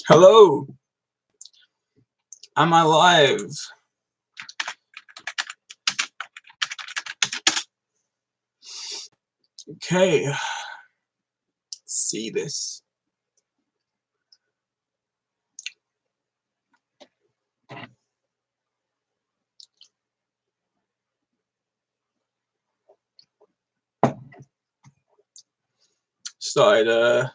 Hello. Am I live? Okay. Let's see this. Started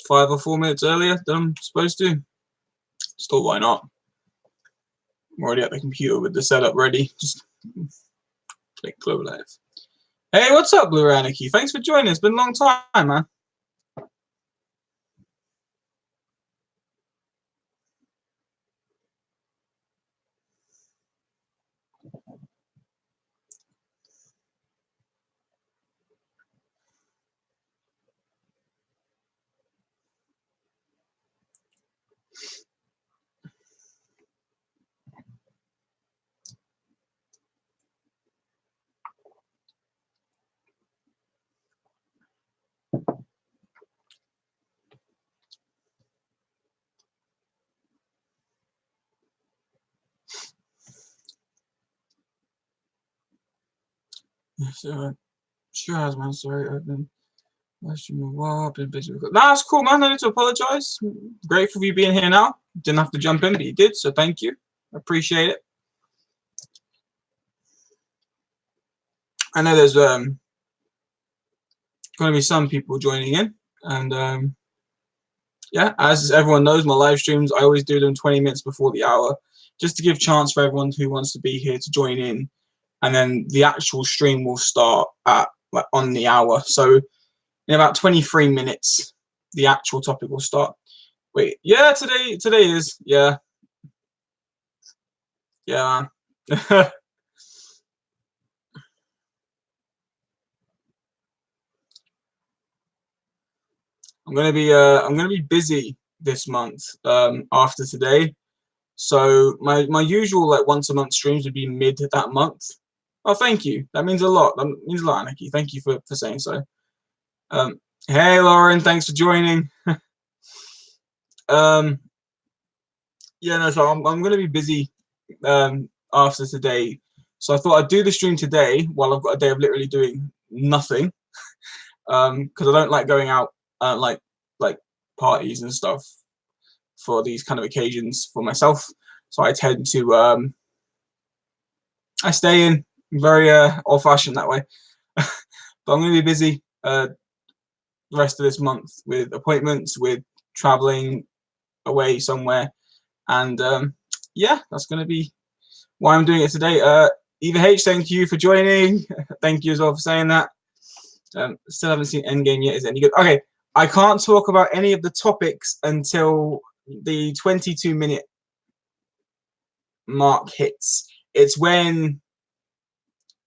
5 or 4 minutes earlier than I'm supposed to. Still, why not? I'm already at the computer with the setup ready. Just click Glow Live. Hey, what's up, Blue Anarchy? Thanks for joining. It's been a long time, man. So, sure has, man. Sorry, I've been streaming a while. Been busy. Nah, it's cool, man. No need to apologize. Grateful for you being here now. Didn't have to jump in, but you did, so thank you. Appreciate it. I know there's going to be some people joining in, and yeah, as everyone knows, my live streams, I always do them 20 minutes before the hour, just to give chance for everyone who wants to be here to join in, and then the actual stream will start at on the hour. So in about 23 minutes, the actual topic will start. Wait, yeah, today is, yeah, man. I'm gonna be busy this month after today. So my usual like once a month streams would be mid that month. Oh, thank you. That means a lot. That means a lot, Nikki. Thank you for saying so. Hey, Lauren. Thanks for joining. Yeah, no. So I'm gonna be busy after today. So I thought I'd do the stream today while I've got a day of literally doing nothing. Because I don't like going out like parties and stuff for these kind of occasions for myself. So I tend to I stay in, very old-fashioned that way. But I'm going to be busy the rest of this month with appointments, with traveling away somewhere, and yeah, that's going to be why I'm doing it today. Eva H, thank you for joining. Thank you as well for saying that. Still haven't seen Endgame yet. Is it any good? Okay, I can't talk about any of the topics until the 22-minute mark hits. It's when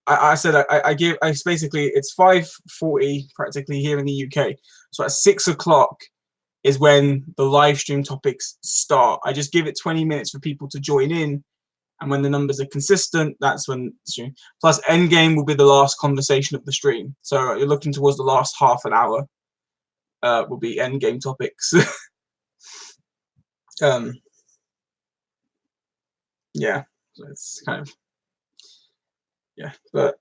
I said I give. I basically it's 5:40 practically here in the UK. So at 6 o'clock is when the live stream topics start. I just give it 20 minutes for people to join in, and when the numbers are consistent, that's when the stream. Plus, Endgame will be the last conversation of the stream. So you're looking towards the last half an hour. Will be Endgame topics. Yeah, so it's kind of but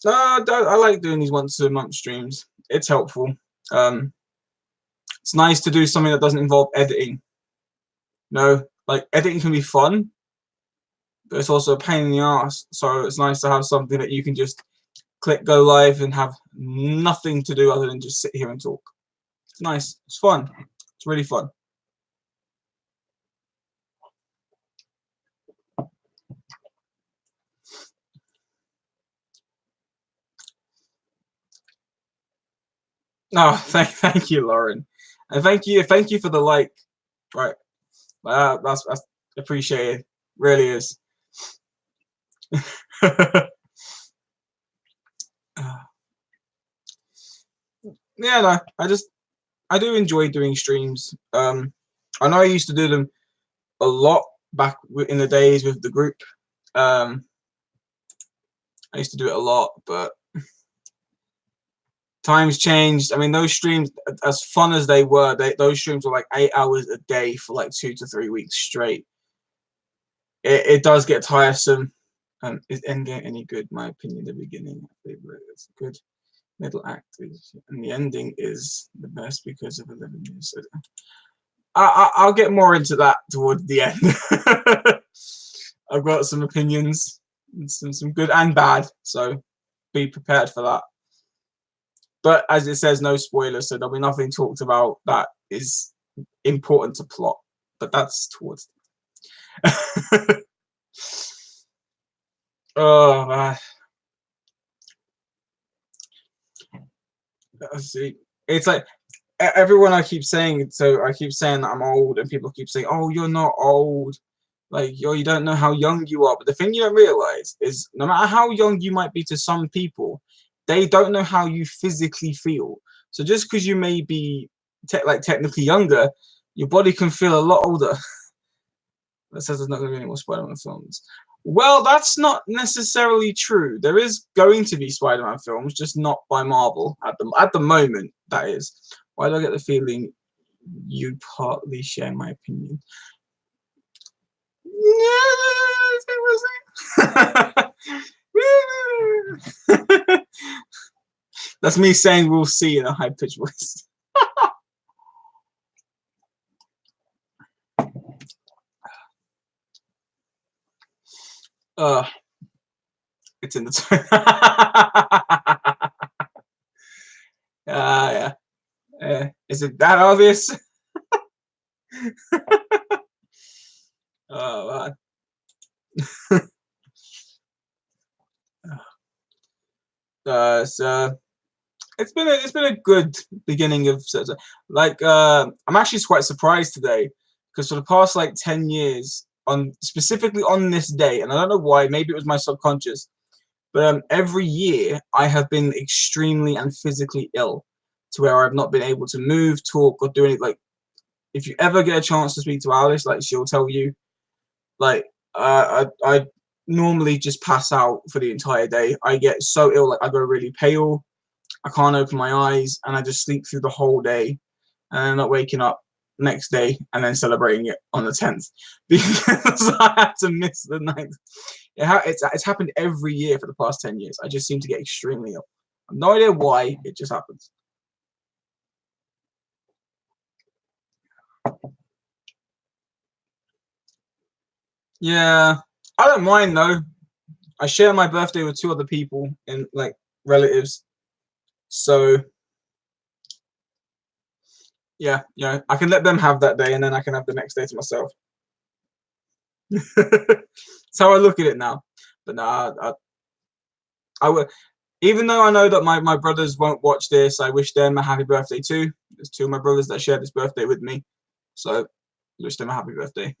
I like doing these once a month streams. It's helpful. It's nice to do something that doesn't involve editing. No, like editing can be fun, but it's also a pain in the ass. So it's nice to have something that you can just click go live and have nothing to do other than just sit here and talk. It's nice. It's fun. It's really fun. No, thank you, Lauren, and thank you for the like. Right, that's appreciated. Really is. Yeah, no, I do enjoy doing streams. I know I used to do them a lot back in the days with the group. I used to do it a lot, but Times changed. I mean, those streams, as fun as they were, those streams were like 8 hours a day for like 2 to 3 weeks straight. It does get tiresome. Is Endgame any good? My opinion, the beginning, it's good. Middle act is, and the ending is the best because of 11 years. So I'll get more into that towards the end. I've got some opinions, some good and bad, so be prepared for that. But as it says, no spoilers, so there'll be nothing talked about that is important to plot. But that's towards. Oh man. Let's see. It's like everyone I keep saying. So I keep saying that I'm old, and people keep saying, "Oh, you're not old. Like you don't know how young you are." But the thing you don't realize is, no matter how young you might be to some people, they don't know how you physically feel. So just because you may be technically younger, your body can feel a lot older. That says there's not going to be any more Spider-Man films. Well, that's not necessarily true. There is going to be Spider-Man films, just not by Marvel at the moment. That is. Why do I get the feeling you partly share my opinion? That's me saying we'll see in a high-pitched voice. It's in the time. Yeah. Is it that obvious? Oh man. So it's been a good beginning of like I'm actually quite surprised today because for the past like 10 years specifically on this day, and I don't know why, maybe it was my subconscious, but every year I have been extremely and physically ill to where I've not been able to move, talk, or do anything. Like if you ever get a chance to speak to Alice, like she'll tell you, like I normally just pass out for the entire day. I get so ill, like I go really pale, I can't open my eyes, and I just sleep through the whole day, and I'm not waking up next day and then celebrating it on the 10th because I had to miss the 9th. It's happened every year for the past 10 years. I just seem to get extremely ill. I have no idea why, it just happens. Yeah, I don't mind though. I share my birthday with 2 other people and like relatives, so yeah, I can let them have that day, and then I can have the next day to myself. That's how I look at it now. But nah, I would, even though I know that my brothers won't watch this, I wish them a happy birthday too. There's 2 of my brothers that share this birthday with me, so I wish them a happy birthday.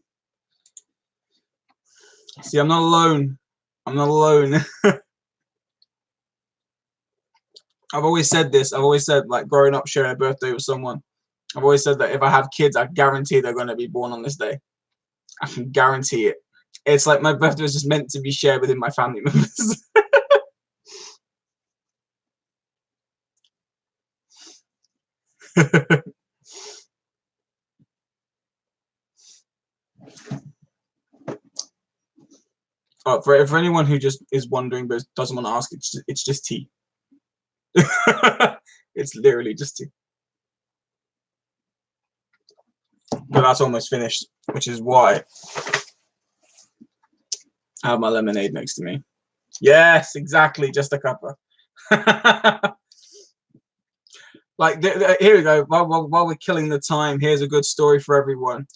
See, I'm not alone. I'm not alone. I've always said this. I've always said, like, growing up sharing a birthday with someone, I've always said that if I have kids, I guarantee they're going to be born on this day. I can guarantee it. It's like my birthday is just meant to be shared within my family members. For anyone who just is wondering but doesn't want to ask, it's just tea. It's literally just tea. But that's almost finished, which is why I have my lemonade next to me. Yes, exactly, just a cuppa. Like, here we go. While we're killing the time, here's a good story for everyone.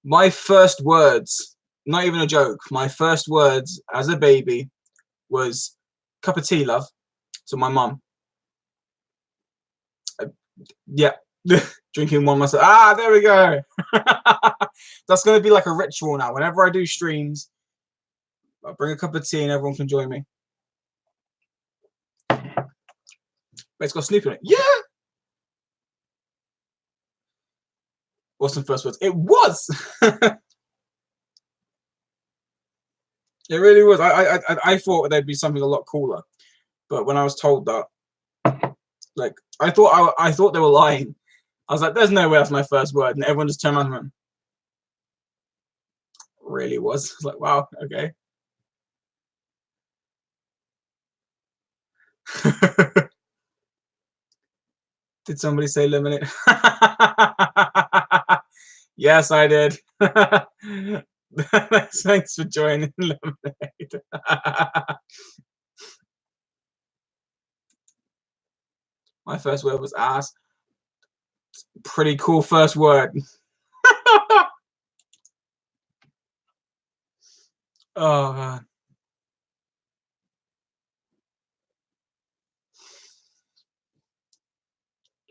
My first words, not even a joke, my first words as a baby was "cup of tea, love," to my mum. Yeah, drinking one myself. Ah, there we go. That's going to be like a ritual now. Whenever I do streams, I'll bring a cup of tea and everyone can join me. But it's got Snoopy in it. Yeah. What's the first words? It was. It really was. I thought there'd be something a lot cooler, but when I was told that, Like I thought they were lying. I was like, "There's no way that's my first word," and everyone just turned around and went, "Really was?" I was like, "Wow, okay." Did somebody say lemonade? Yes, I did. Thanks for joining lemonade. My first word was ass. Pretty cool first word. Oh man.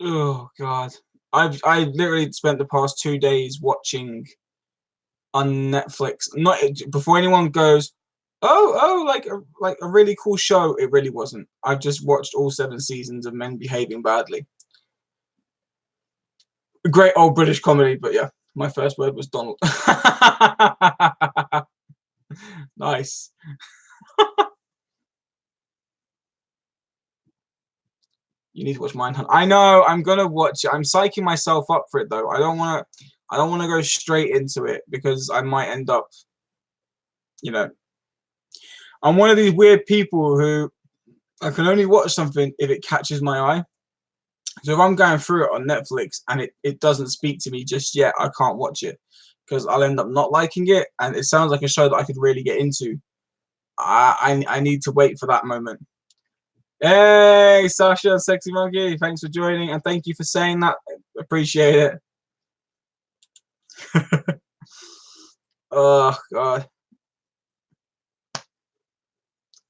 Oh god. I literally spent the past 2 days watching on Netflix. Not before anyone goes, oh, like a really cool show. It really wasn't. I've just watched all 7 seasons of men behaving badly. A great old British comedy, but yeah, my first word was Donald. Nice. You need to watch Mindhunt. I know. I'm gonna watch it. I'm psyching myself up for it though. I don't want to. I don't want to go straight into it because I might end up. You know, I'm one of these weird people who I can only watch something if it catches my eye. So if I'm going through it on Netflix and it doesn't speak to me just yet, I can't watch it because I'll end up not liking it. And it sounds like a show that I could really get into. I need to wait for that moment. Hey, Sasha, Sexy Monkey, thanks for joining and thank you for saying that. Appreciate it. Oh god,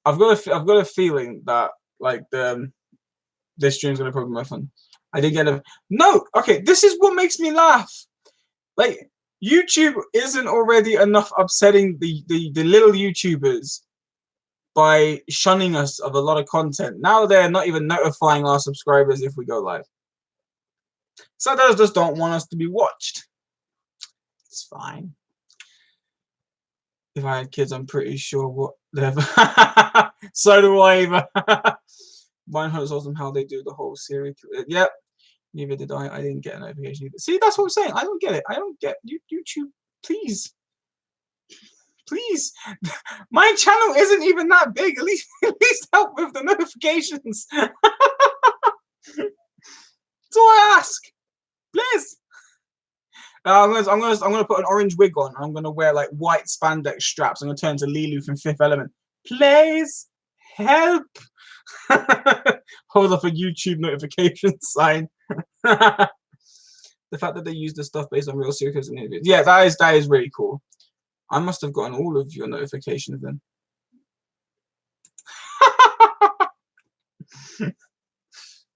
I've got a feeling that like this stream's gonna probably be my fun. I did get a no. Okay, this is what makes me laugh. Like YouTube isn't already enough upsetting the little YouTubers by shunning us of a lot of content. Now they're not even notifying our subscribers if we go live. So those just don't want us to be watched. It's fine. If I had kids, I'm pretty sure what they've. So do I. Mindhunt is awesome how they do the whole series. Yep. Neither did I. I didn't get a notification either. See, that's what I'm saying. I don't get it. I don't get YouTube. Please, please. My channel isn't even that big. At least help with the notifications. That's all I ask. Please. I'm gonna put an orange wig on. I'm gonna wear like white spandex straps. I'm gonna turn to Lilu from Fifth Element. Please help. Hold up a YouTube notification sign. The fact that they use the stuff based on real serials and interviews. Yeah, that is really cool. I must have gotten all of your notifications then.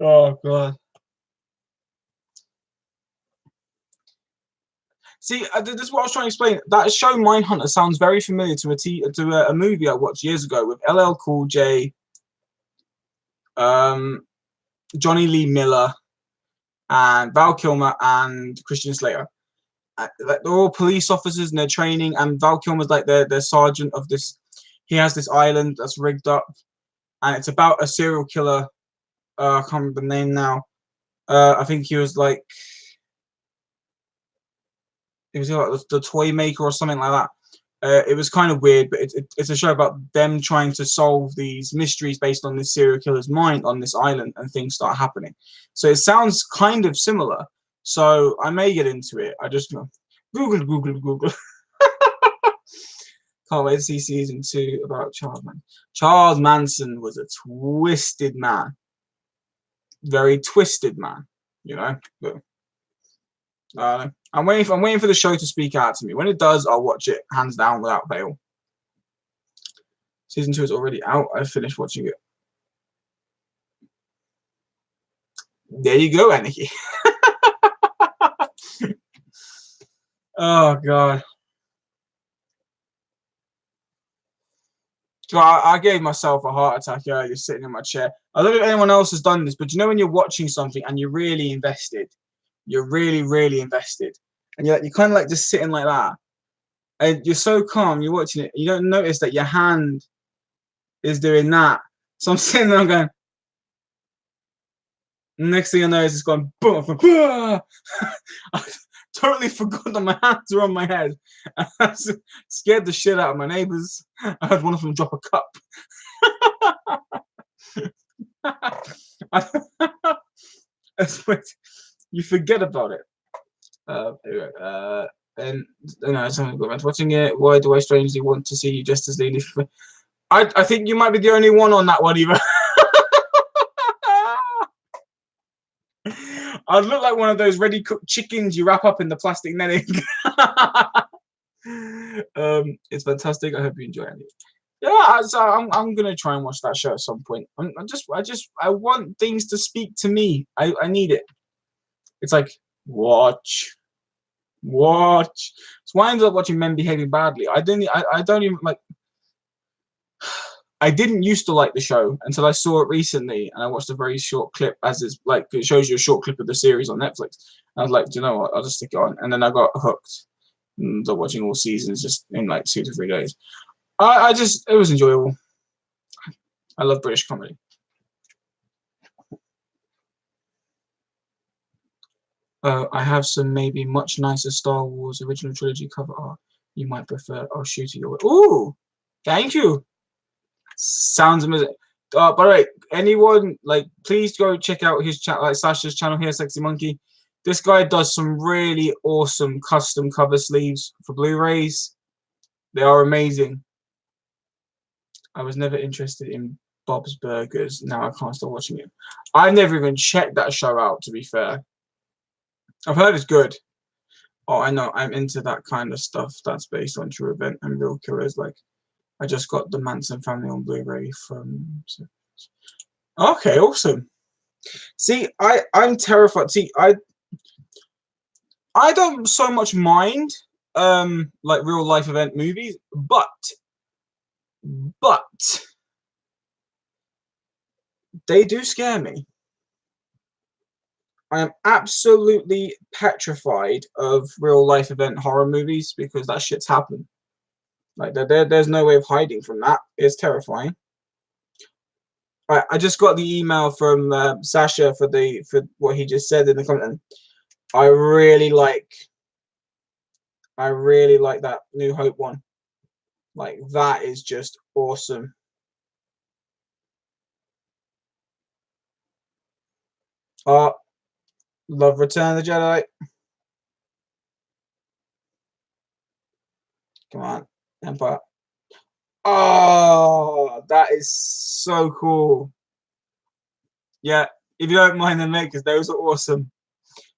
Oh god. See, this is what I was trying to explain. That show Mindhunter sounds very familiar to a movie I watched years ago with LL Cool J, Johnny Lee Miller, and Val Kilmer and Christian Slater. Like they're all police officers and they're training, and Val Kilmer's like their sergeant of this. He has this island that's rigged up, and it's about a serial killer. I can't remember the name now. I think he was like the toy maker or something like that. It was kind of weird, but it's a show about them trying to solve these mysteries based on this serial killer's mind on this island, and things start happening. So it sounds kind of similar. So I may get into it. I just Google. Can't wait to see season 2 about Charles Manson. Charles Manson was a twisted man, very twisted man. You know, but I'm waiting for the show to speak out to me. When it does, I'll watch it hands down without fail. Season 2 is already out. I finished watching it. There you go, Anarchy. Oh god. So I gave myself a heart attack earlier sitting in my chair. I don't know if anyone else has done this, but you know when you're watching something and you're really invested, you're really invested, and you're kind of like just sitting like that, and you're so calm, you're watching it, you don't notice that your hand is doing that. So I'm sitting there, I'm going, Next thing I know is it's gone boom. I totally forgot that my hands were on my head. I scared the shit out of my neighbors. I heard one of them drop a cup. You forget about it. Anyway, and someone got around to watching it. Why do I strangely want to see you just as Lean? I think you might be the only one on that one, even. I'd look like one of those ready cooked chickens you wrap up in the plastic netting. It's fantastic. I hope you enjoy it. Yeah, so I'm gonna try and watch that show at some point. I want things to speak to me. I need it. It's like watch. So I ended up watching Men Behaving Badly. I don't even like. I didn't used to like the show until I saw it recently, and I watched a very short clip. As is like, it shows you a short clip of the series on Netflix. And I was like, do you know what? I'll just stick it on, and then I got hooked. And ended up watching all seasons just in like 2 to 3 days. It was enjoyable. I love British comedy. I have some maybe much nicer Star Wars original trilogy cover art you might prefer. I'll shoot it your way. Ooh, thank you. Sounds amazing. By the way, anyone like, please go check out his chat, like Sasha's channel here, Sexy Monkey. This guy does some really awesome custom cover sleeves for Blu-rays. They are amazing. I was never interested in Bob's Burgers. Now I can't stop watching it. I never even checked that show out, to be fair. I've heard it's good. Oh, I know. I'm into that kind of stuff that's based on true event and real killers. Like, I just got the Manson family on Blu-ray from. Okay, awesome. See, I'm terrified. See, I don't so much mind like real life event movies, but they do scare me. I am absolutely petrified of real life event horror movies because that shit's happened. Like there's no way of hiding from that. It's terrifying. I just got the email from Sasha for what he just said in the comment. I really like that New Hope one. Like that is just awesome. Love Return of the Jedi. Come on, Empire. Oh, that is so cool. Yeah, if you don't mind the makers, those are awesome.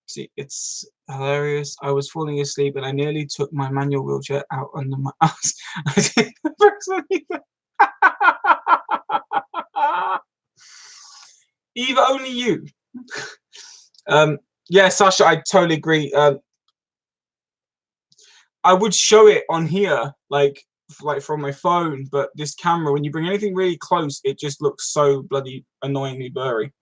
See, it's hilarious. I was falling asleep and I nearly took my manual wheelchair out under my ass. I didn't press anything. Eva, only you. Yeah, Sasha, I totally agree. I would show it on here, like from my phone, but this camera, when you bring anything really close, it just looks so bloody annoyingly blurry.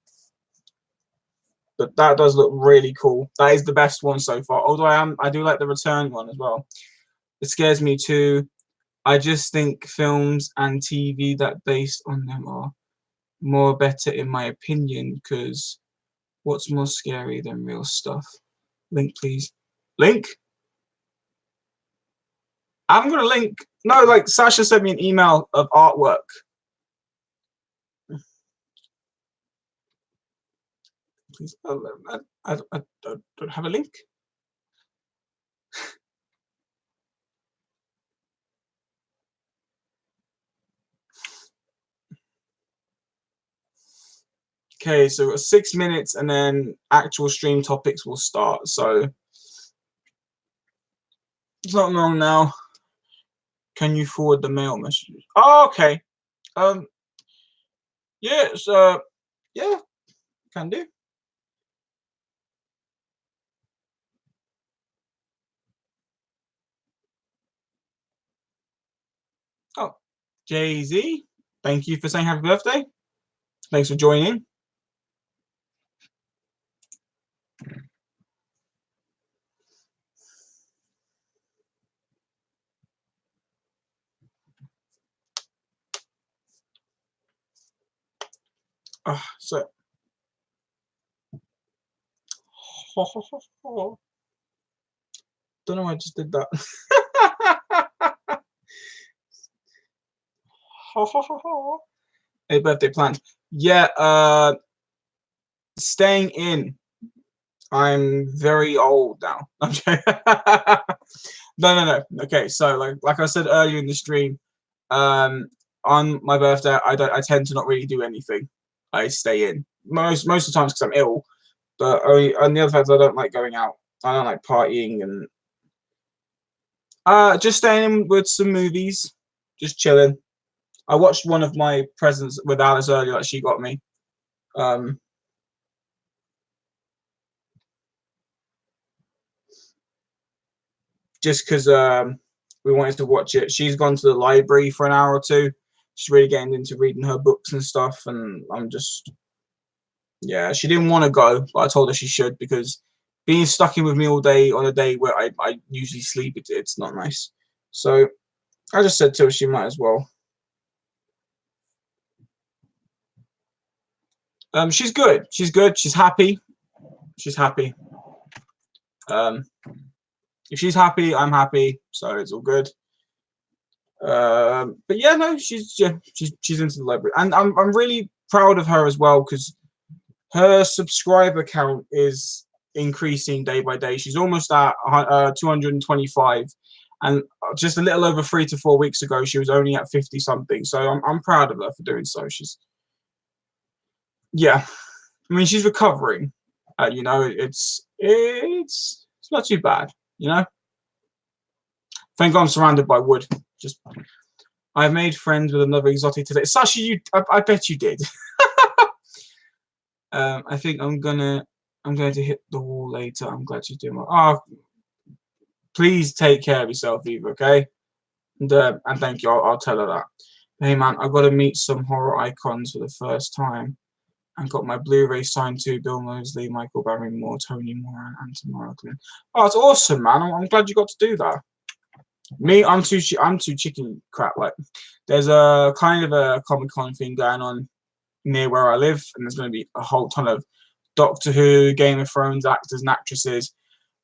But that does look really cool. That is the best one so far. Although I do like the Return one as well. It scares me too. I just think films and TV that based on them are more better in my opinion, because what's more scary than real stuff? Link, please. Link? I'm gonna link. No, like Sasha sent me an email of artwork. Please, I don't have a link. Okay, so we've got 6 minutes and then actual stream topics will start. So it's not long now. Can you forward the mail messages? Oh, okay. Yes, yeah, can do. Oh, Jay-Z, thank you for saying happy birthday. Thanks for joining. So Don't know why I just did that. Hey, birthday plans. Yeah, staying in. I'm very old now. I'm joking. No. Okay, so like I said earlier in the stream, on my birthday, I tend to not really do anything. I stay in most of the times because I'm ill. But on the other hand, I don't like going out. I don't like partying and just staying in with some movies, just chilling. I watched one of my presents with Alice earlier that she got me. Um, just because we wanted to watch it. She's gone to the library for an hour or two. She's really getting into reading her books and stuff, and I'm just, yeah, she didn't want to go, but I told her she should because being stuck in with me all day on a day where I usually sleep, it's not nice. So I just said to her she might as well. She's good. She's good. She's happy. She's happy. Um, if she's happy, I'm happy. So it's all good. But yeah, no, she's into the library, and I'm really proud of her as well because her subscriber count is increasing day by day. She's almost at 225, and just a little over 3 to 4 weeks ago, she was only at 50 something. So I'm proud of her for doing so. She's, yeah, I mean, she's recovering. You know, it's not too bad. You know, thank God I'm surrounded by wood. Just I made friends with another exotic today. Sasha, I bet you did. I think I'm going to hit the wall later. I'm glad you're doing well. Oh, please take care of yourself, Eva. Okay, and thank you. I'll tell her that. Hey man, I got to meet some horror icons for the first time. And got my Blu-ray signed to Bill Moseley, Michael Barrymore, Tony Moran, and Tamara Glynn. Oh, it's awesome, man! I'm glad you got to do that. Me, I'm too chicken crap. Like, there's a kind of a Comic-Con thing going on near where I live, and there's going to be a whole ton of Doctor Who, Game of Thrones actors and actresses.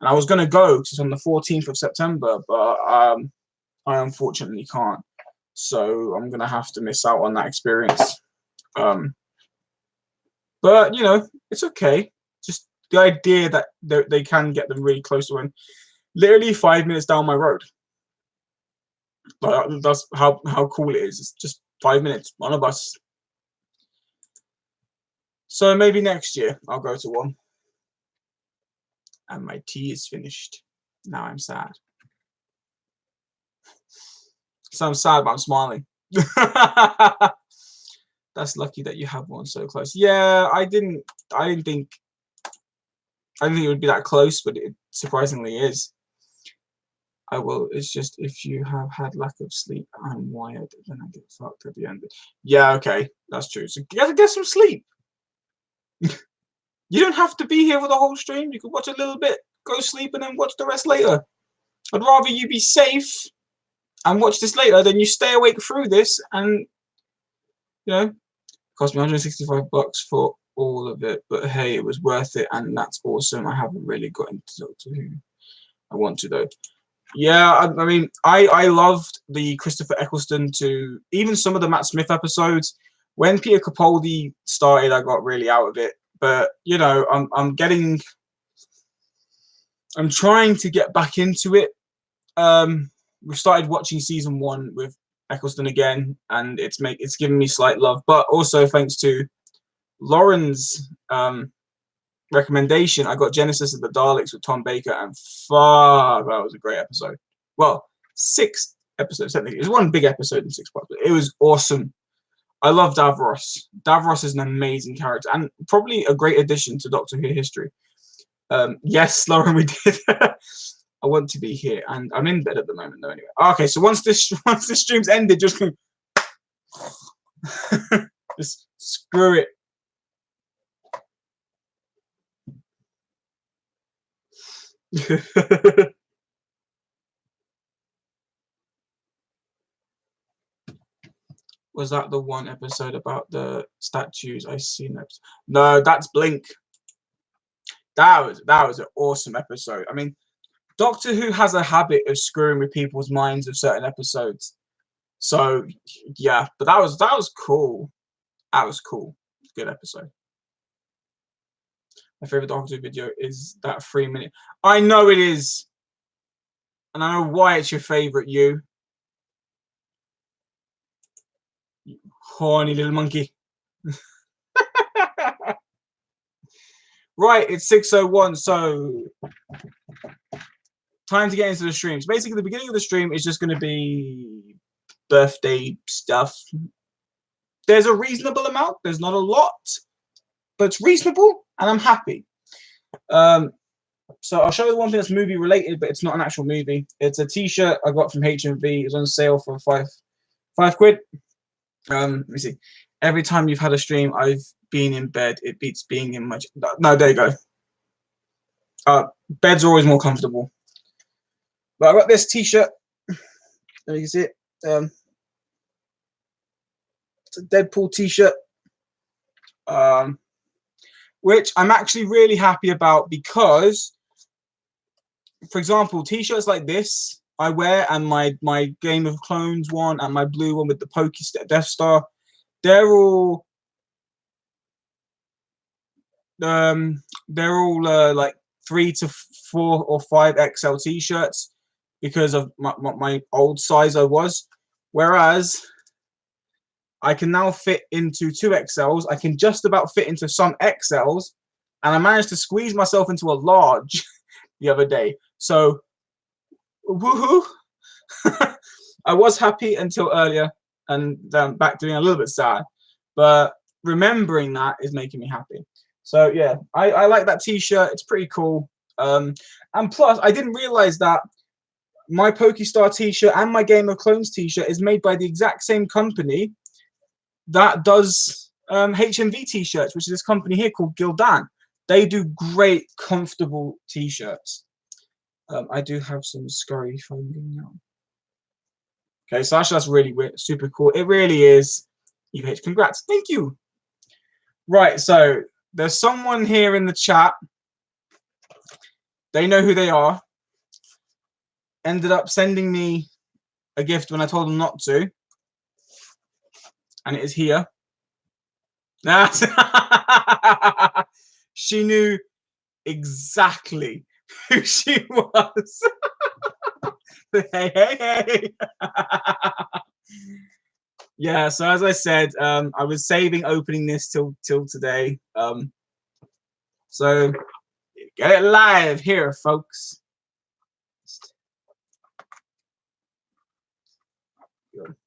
And I was going to go because it's on the 14th of September, but I unfortunately can't. So I'm going to have to miss out on that experience. But you know, it's okay. Just the idea that they can get them really close to one, literally 5 minutes down my road. Like, that's how cool it is. It's just 5 minutes on a bus. So maybe next year I'll go to one. And my tea is finished. Now I'm sad. So I'm sad, but I'm smiling. That's lucky that you have one so close. Yeah, I didn't think it would be that close, but it surprisingly is. I will. It's just if you have had lack of sleep, I'm wired, then I get fucked at the end. Yeah, okay, that's true. So get some sleep. You don't have to be here for the whole stream. You can watch a little bit, go sleep, and then watch the rest later. I'd rather you be safe and watch this later than you stay awake through this and, you know, cost me 165 bucks for all of it. But hey, it was worth it, and that's awesome. I haven't really got into Doctor Who. I want to though. Yeah, I mean, I loved the Christopher Eccleston to even some of the Matt Smith episodes. When Peter Capaldi started, I got really out of it. But you know, I'm trying to get back into it. We've started watching season 1 with Eccleston again, and it's given me slight love. But also thanks to Lauren's recommendation, I got Genesis of the Daleks with Tom Baker, and fuck, that was a great episode. Well, 6 episodes technically. It was one big episode in 6 parts, but it was awesome. I love Davros. Davros is an amazing character and probably a great addition to Doctor Who history. Yes, Lauren, we did. I want to be here, and I'm in bed at the moment, though. Anyway, okay. So once this stream's ended, just just screw it. Was that the one episode about the statues? I seen it. No, that's Blink. that was an awesome episode. I mean, Doctor Who has a habit of screwing with people's minds of certain episodes. So yeah, but that was cool. That was cool. Good episode. My favorite Doctor Who video is that 3 minute. I know it is, and I know why it's your favorite. You horny little monkey. Right, it's 6:01, so time to get into the streams. Basically, the beginning of the stream is just going to be birthday stuff. There's a reasonable amount. There's not a lot, but it's reasonable, and I'm happy. So I'll show you one thing that's movie related, but it's not an actual movie. It's a T-shirt I got from HMV. It's on sale for five quid. Let me see. Every time you've had a stream, I've been in bed. It beats being in my. No, there you go. Beds are always more comfortable. But I got this T-shirt. There you can see it. It's a Deadpool T-shirt. Which I'm actually really happy about because, for example, T-shirts like this I wear, and my Game of Clones one and my blue one with the Pokey Death Star, they're all like 3 to 4 or 5 XL T-shirts because of my old size I was, whereas I can now fit into 2 XLs. I can just about fit into some XLs, and I managed to squeeze myself into a large the other day. So, woohoo! I was happy until earlier, and then back to being a little bit sad. But remembering that is making me happy. So yeah, I like that T-shirt. It's pretty cool. And plus, I didn't realize that my Pokestar T-shirt and my Game of Clones T-shirt is made by the exact same company that does HMV T-shirts, which is this company here called Gildan. They do great, comfortable T-shirts. I do have some scurry phone going now. Okay, so actually that's really weird, super cool. It really is. UH, congrats. Thank you. Right, so there's someone here in the chat. They know who they are. Ended up sending me a gift when I told them not to. And it is here. She knew exactly who she was. Hey. Yeah, so as I said, I was saving opening this till today. So get it live here, folks.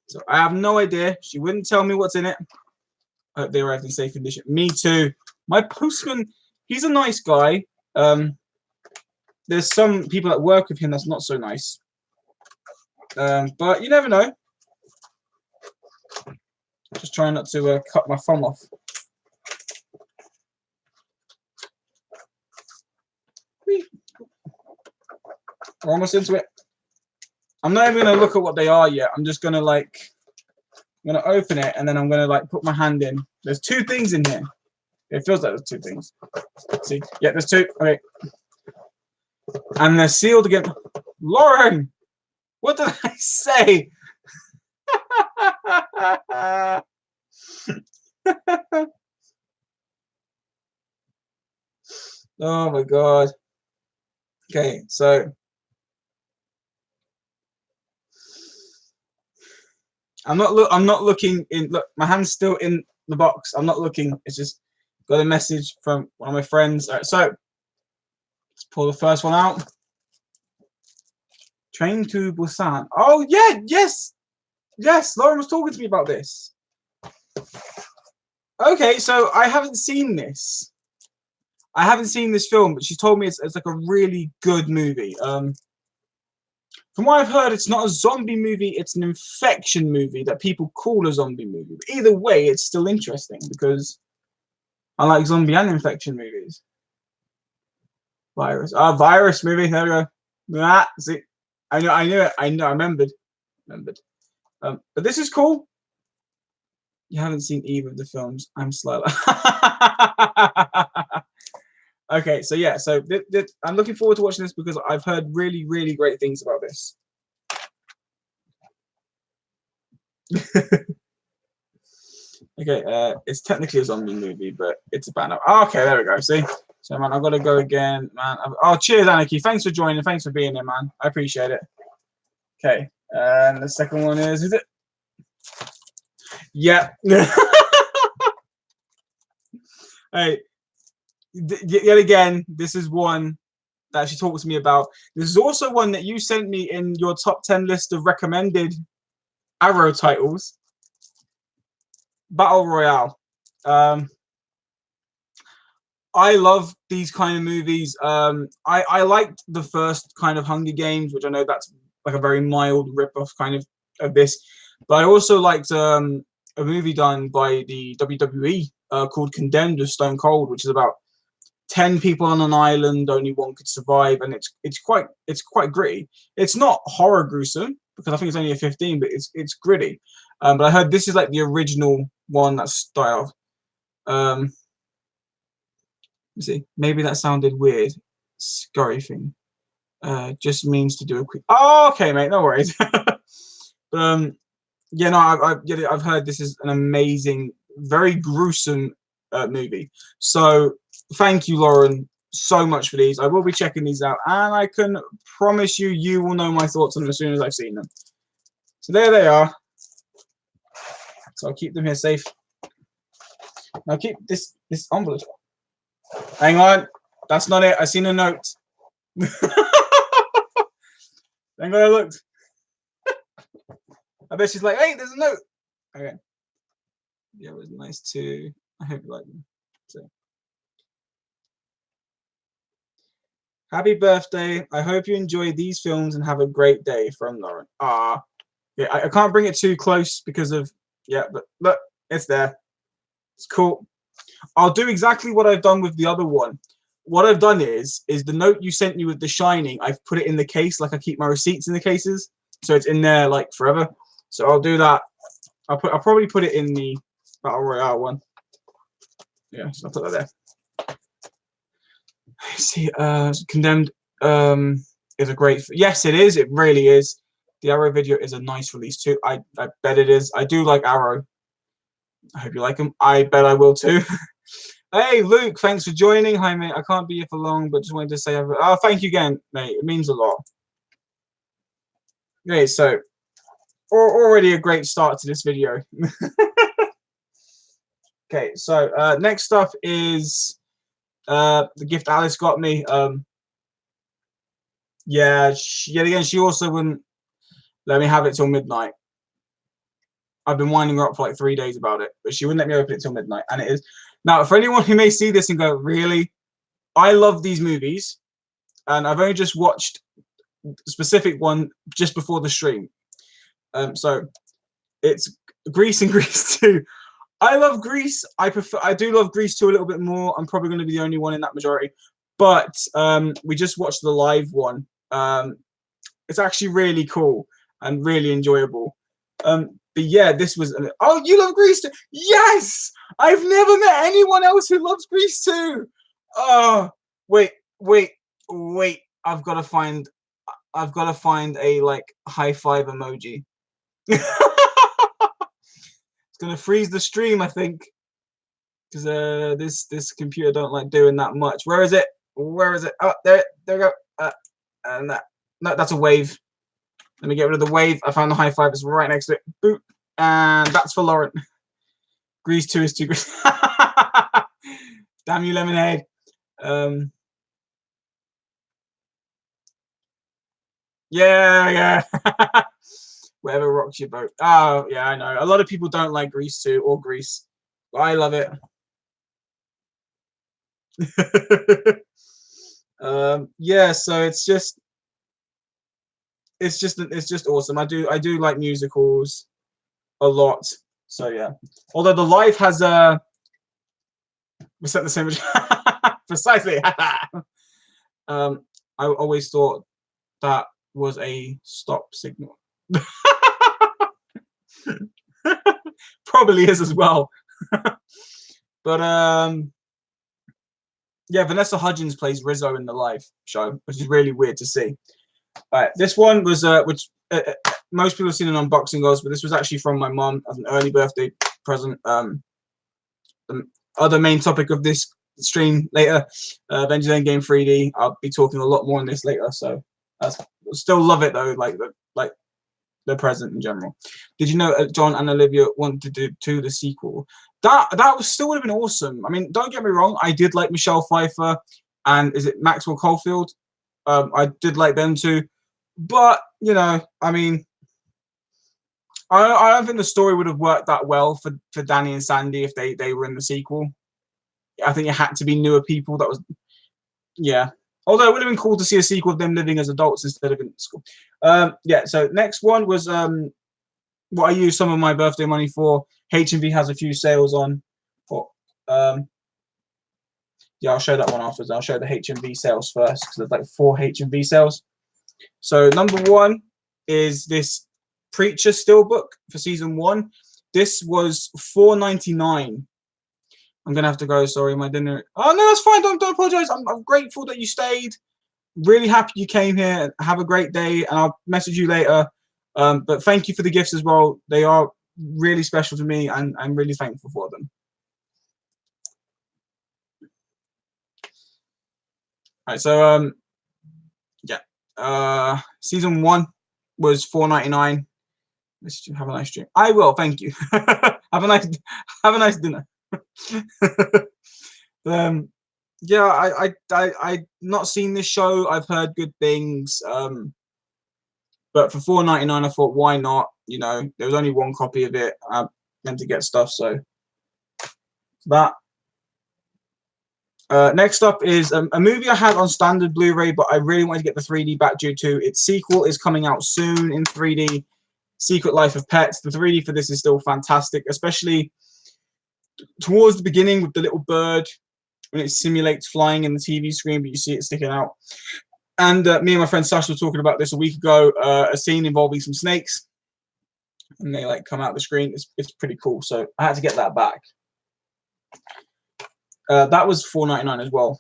So I have no idea. She wouldn't tell me what's in it. I hope they arrived in safe condition. Me too. My postman, he's a nice guy. There's some people that work with him that's not so nice. But you never know. Just trying not to cut my thumb off. We're almost into it. I'm not even gonna look at what they are yet. I'm just gonna I'm gonna open it and then I'm gonna put my hand in. There's 2 things in here. It feels like there's 2 things. See? Yeah, there's 2. Okay. And they're sealed again. Lauren, what did I say? Oh my god. Okay, so I'm not looking in. Look, my hand's still in the box. I'm not looking. It's just got a message from one of my friends. All right, so let's pull the first one out. Train to Busan. Oh yeah, yes. Lauren was talking to me about this. Okay, so I haven't seen this. I haven't seen this film, but she told me it's like a really good movie. From what I've heard, it's not a zombie movie, it's an infection movie that people call a zombie movie. But either way, it's still interesting because I like zombie and infection movies. Virus. Virus movie. There we go. Ah, see, I knew it. I remembered. But this is cool. You haven't seen either of the films. I'm slow. Okay, so yeah, so I'm looking forward to watching this because I've heard really, really great things about this. Okay, it's technically a zombie movie, but it's about now. Oh, okay, there we go. See, so man, I've got to go again, man. Oh, cheers, Anarchy. Thanks for joining. Thanks for being here, man. I appreciate it. Okay, and the second one is it? Yeah. Hey, yet again, this is one that she talked to me about. This is also one that you sent me in your top 10 list of recommended Arrow titles. Battle Royale. I love these kind of movies. I liked the first kind of Hunger Games, which I know that's like a very mild rip-off kind of this. But I also liked a movie done by the WWE called Condemned with Stone Cold, which is about 10 people on an island, only one could survive, and it's quite gritty. It's not horror gruesome because I think it's only a 15, but it's gritty. But I heard this is like the original one that's style. See, maybe that sounded weird. Scurry thing. Just means to do a quick. Oh, okay, mate. No worries. But yeah, no, I've heard this is an amazing, very gruesome movie. So thank you, Lauren, so much for these. I will be checking these out, and I can promise you, you will know my thoughts on them as soon as I've seen them. So there they are. So I'll keep them here safe. Now keep this envelope. Hang on, that's not it. I seen a note. Thank God I looked. I bet she's like, hey, there's a note. Okay. Yeah, it was nice too. I hope you like them. So. Happy birthday. I hope you enjoy these films and have a great day from Lauren. Ah. Yeah, I can't bring it too close because of, yeah, but look, it's there. It's cool. I'll do exactly what I've done with the other one. What I've done is the note you sent me with The Shining, I've put it in the case, like I keep my receipts in the cases. So it's in there like forever. So I'll do that. I'll probably put it in the Battle Royale one. Yeah, so I'll put that there. See, Condemned is a great. Yes, it is. It really is. The Arrow video is a nice release too. I bet it is. I do like Arrow. I hope you like them. I bet I will too. Hey, Luke, thanks for joining. Hi, mate. I can't be here for long, but just wanted to say, oh, thank you again, mate. It means a lot. Okay, so already a great start to this video. Okay, so next up is the gift Alice got me. Yeah, yet again, she also wouldn't let me have it till midnight. I've been winding her up for like 3 days about it, but she wouldn't let me open it till midnight. And it is now for anyone who may see this and go, "Really? I love these movies," and I've only just watched a specific one just before the stream. So it's Grease and Grease 2. I love Grease. I do love Grease 2 a little bit more. I'm probably going to be the only one in that majority. But we just watched the live one. It's actually really cool and really enjoyable. But yeah, this was. Oh, you love Grease 2? Yes! I've never met anyone else who loves Grease 2. Oh, wait. I've got to find a like high five emoji. It's gonna freeze the stream, I think, because this computer don't like doing that much. Where is it? Where is it? Oh, there we go. And that, no, that's a wave. Let me get rid of the wave. I found the high five. It's right next to it. Boop. And that's for Lauren. Grease 2 is too grease. Damn you, Lemonade. Yeah. Whatever rocks your boat. Oh, yeah, I know. A lot of people don't like Grease 2 or Grease. But I love it. Yeah, so it's just awesome. I do like musicals a lot. So yeah. Although the live has we set the same precisely. I always thought that was a stop signal. Probably is as well. But Yeah, Vanessa Hudgens plays Rizzo in the live show, which is really weird to see. All right, this one was which most people have seen an unboxing of, but this was actually from my mom as an early birthday present. The other main topic of this stream later, Avengers Endgame 3D. I'll be talking a lot more on this later, so I still love it though, like the present in general. Did you know John and Olivia wanted to do the sequel? That was still would have been awesome. I mean, don't get me wrong, I did like Michelle Pfeiffer and is it Maxwell Caulfield? I did like them too, but you know, I mean, I don't think the story would have worked that well for Danny and Sandy if they were in the sequel. I think it had to be newer people. That was, yeah. Although it would have been cool to see a sequel of them living as adults instead of in school. Yeah. So next one was what I used some of my birthday money for. H&V has a few sales on. For yeah, I'll show that one afterwards. I'll show the H&V sales first because there's like 4 H&V sales. So number 1 is this Preacher Steelbook for season 1. This was $4.99. I'm gonna have to go. Sorry, my dinner. Oh no, that's fine. Don't apologize. I'm grateful that you stayed. Really happy you came here. Have a great day, and I'll message you later. But thank you for the gifts as well. They are really special to me, and I'm really thankful for them. All right, so yeah, season 1 was $4.99. Let's have a nice drink. I will. Thank you. have a nice dinner. Yeah, I not seen this show. I've heard good things. But for $4.99, I thought, why not? You know, there was only 1 copy of it. I meant to get stuff, so that. Next up is a movie I had on standard Blu-ray, but I really wanted to get the 3D back due to its sequel is coming out soon in 3D. Secret Life of Pets. The 3D for this is still fantastic, especially towards the beginning with the little bird when it simulates flying in the TV screen, but you see it sticking out. And me and my friend Sasha were talking about this a week ago. A scene involving some snakes, and they like come out the screen. It's pretty cool. So I had to get that back. That was $4.99 as well.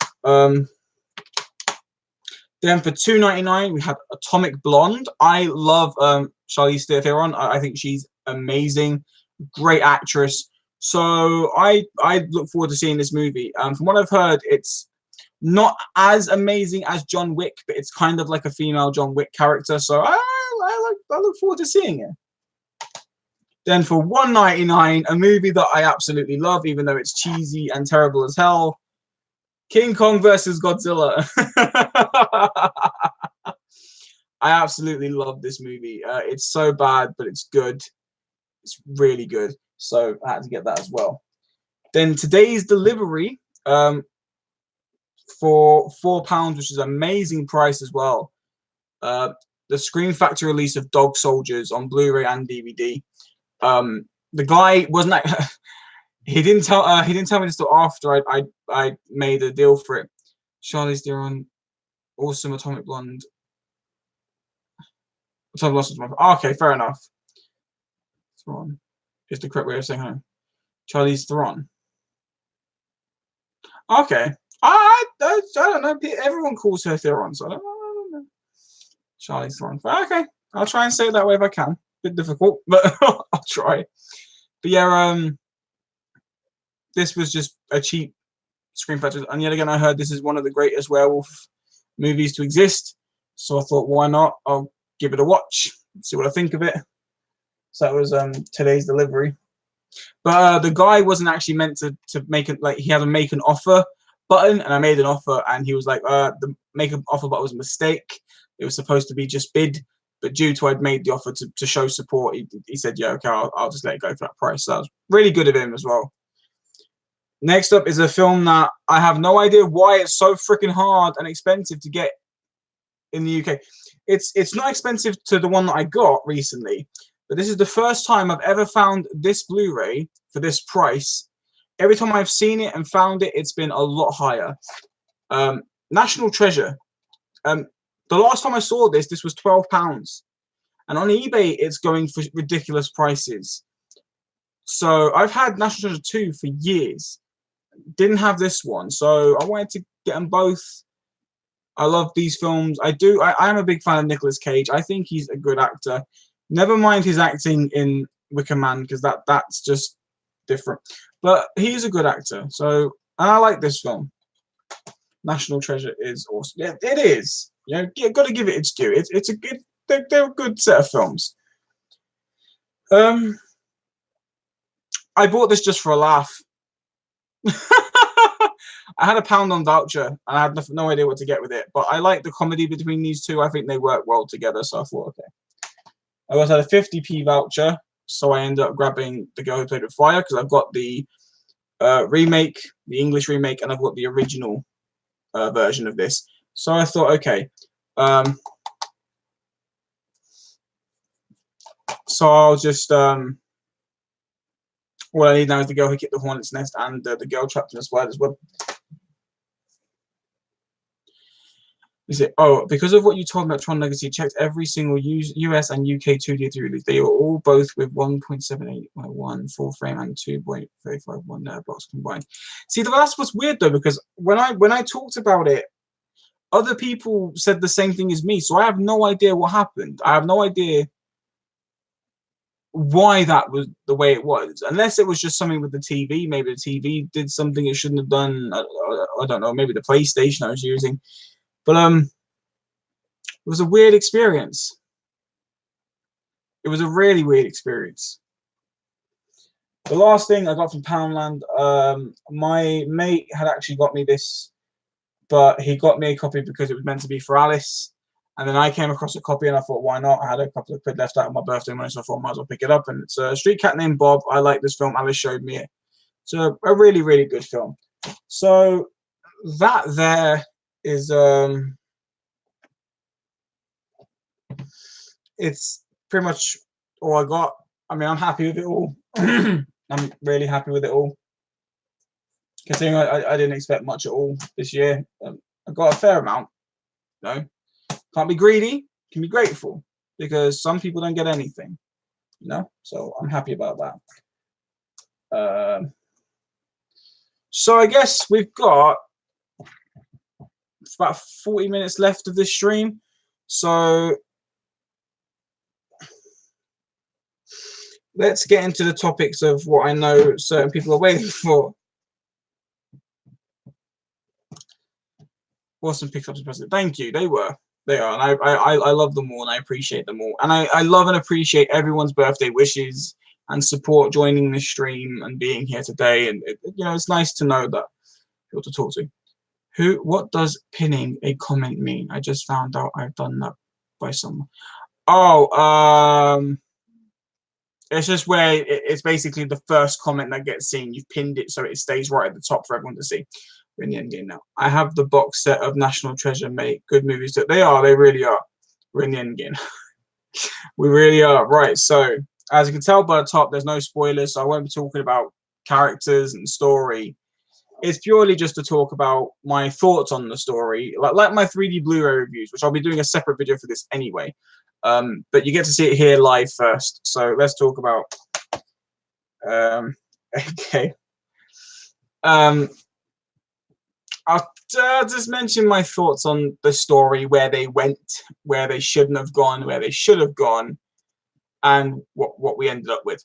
Then for $2.99 we had Atomic Blonde. I love Charlize Theron. I think she's amazing, great actress. So I look forward to seeing this movie. From what I've heard, it's not as amazing as John Wick, but it's kind of like a female John Wick character. So I look forward to seeing it. Then for $1.99, a movie that I absolutely love, even though it's cheesy and terrible as hell, King Kong versus Godzilla. I absolutely love this movie. It's so bad, but it's good. It's really good. So I had to get that as well. Then today's delivery for £4, which is an amazing price as well. The Scream Factory release of Dog Soldiers on Blu-ray and DVD. The guy wasn't he didn't tell me this till after I made a deal for it. Charlize Theron, awesome. Atomic Blonde. Okay, fair enough. Theron is the correct way of saying her. Charlize Theron. Okay. I don't know. Everyone calls her Theron, so I don't know. Charlize Theron. Okay, I'll try and say it that way if I can. Bit difficult, but I'll try. But yeah, this was just a cheap Scream Factory, and yet again, I heard this is one of the greatest werewolf movies to exist. So I thought, why not? I'll give it a watch, see what I think of it. So that was today's delivery. But the guy wasn't actually meant to make it, like he had a make an offer button, and I made an offer, and he was like, the make an offer button was a mistake. It was supposed to be just bid, but due to I'd made the offer to show support, he said, yeah, okay, I'll just let it go for that price. So that was really good of him as well. Next up is a film that I have no idea why it's so freaking hard and expensive to get in the UK. It's not expensive to the one that I got recently, but this is the first time I've ever found this Blu-ray for this price. Every time I've seen it and found it, it's been a lot higher. National Treasure. The last time I saw this was £12. And on eBay, it's going for ridiculous prices. So I've had National Treasure 2 for years. Didn't have this one. So I wanted to get them both. I love these films. I am a big fan of Nicolas Cage. I think he's a good actor. Never mind his acting in Wicker Man, because that's just different. But he's a good actor. So, and I like this film. National Treasure is awesome. Yeah, it is. You know, you got to give it its due. It's a good. They're a good set of films. I bought this just for a laugh. I had £1 on voucher, and I had no idea what to get with it. But I like the comedy between these two. I think they work well together. So I thought, okay. I also had a 50p voucher, so I ended up grabbing The Girl Who Played with Fire, because I've got the remake, the English remake, and I've got the original version of this. So I thought, okay. So I'll just all I need now is The Girl Who Kicked the Hornet's Nest and The Girl Trapped in a Spider's Web. Is it? Oh, because of what you told me about Tron Legacy, checked every single US and UK 2D3 release. They were all both with 1.78 full frame and 2.351 box combined. See, that's what's weird though, because when I talked about it, other people said the same thing as me. So I have no idea what happened. I have no idea why that was the way it was, unless it was just something with the TV. Maybe the TV did something it shouldn't have done. I don't know. Maybe the PlayStation I was using. But it was a weird experience. It was a really weird experience. The last thing I got from Poundland, my mate had actually got me this, but he got me a copy because it was meant to be for Alice. And then I came across a copy and I thought, why not? I had a couple of quid left out of my birthday money, so I thought I might as well pick it up. And it's a Street Cat Named Bob. I like this film. Alice showed me it. It's a really, really good film. So that there is it's pretty much all I got. I mean, I'm happy with it all. I'm really happy with it all, considering I didn't expect much at all this year. I got a fair amount. No, can't be greedy. Can be grateful, because some people don't get anything. You know, so I'm happy about that. So I guess we've got about 40 minutes left of this stream. So let's get into the topics of what I know certain people are waiting for. Awesome pickups and presents. Thank you. They are, and I love them all, and I appreciate them all, and I love and appreciate everyone's birthday wishes and support joining this stream and being here today. And you know, it's nice to know that people to talk to. What does pinning a comment mean? I just found out I've done that by someone. Oh, it's just where it's basically the first comment that gets seen. You've pinned it so it stays right at the top for everyone to see. We're in the Endgame now. I have the box set of National Treasure, mate. Good movies. They really are. We're in the Endgame. We really are. Right, so as you can tell by the top, there's no spoilers, so I won't be talking about characters and story. It's purely just to talk about my thoughts on the story, like my 3D Blu-ray reviews, which I'll be doing a separate video for this anyway. But you get to see it here live first. So let's talk about okay. I'll just mention my thoughts on the story, where they went, where they shouldn't have gone, where they should have gone, and what we ended up with.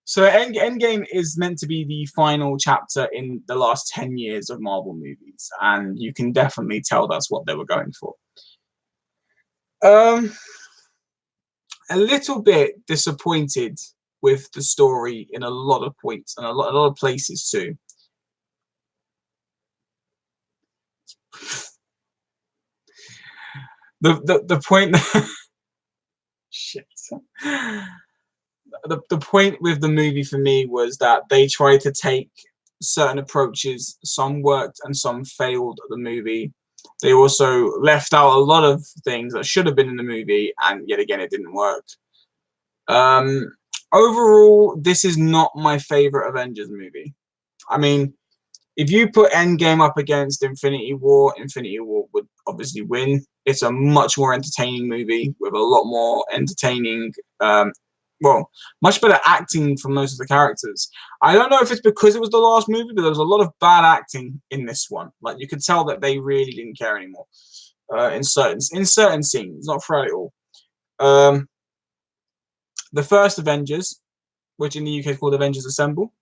So Endgame is meant to be the final chapter in the last 10 years of Marvel movies, and you can definitely tell that's what they were going for. A little bit disappointed with the story in a lot of points and a lot of places too. The point shit. The point with the movie for me was that they tried to take certain approaches. Some worked and some failed at the movie. They also left out a lot of things that should have been in the movie, and yet again, it didn't work. Overall, this is not my favorite Avengers movie. I mean, if you put Endgame up against Infinity War would obviously win. It's a much more entertaining movie with a lot more entertaining well, much better acting from most of the characters. I don't know if it's because it was the last movie, but there was a lot of bad acting in this one. Like you could tell that they really didn't care anymore in certain scenes, not throughout it all. Um, the first Avengers, which in the UK is called Avengers Assemble,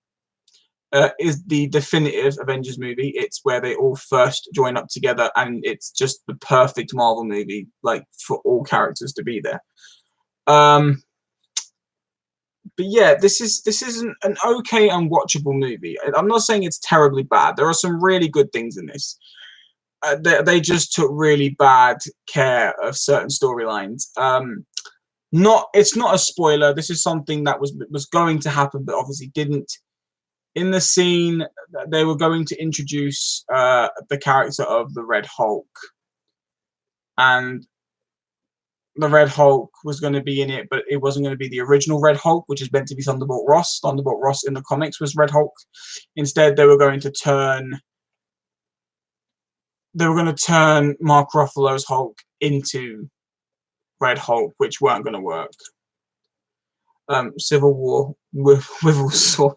is the definitive Avengers movie. It's where they all first join up together, and it's just the perfect Marvel movie, like for all characters to be there. But yeah, this is an okay and watchable movie. I'm not saying it's terribly bad. There are some really good things in this. They just took really bad care of certain storylines. It's not a spoiler. This is something that was going to happen, but obviously didn't. In the scene, they were going to introduce the character of the Red Hulk, and the Red Hulk was going to be in it, but it wasn't going to be the original Red Hulk, which is meant to be Thunderbolt Ross. Thunderbolt Ross in the comics was Red Hulk. Instead, they were going to turn Mark Ruffalo's Hulk into Red Hulk, which weren't going to work. Civil War with Saw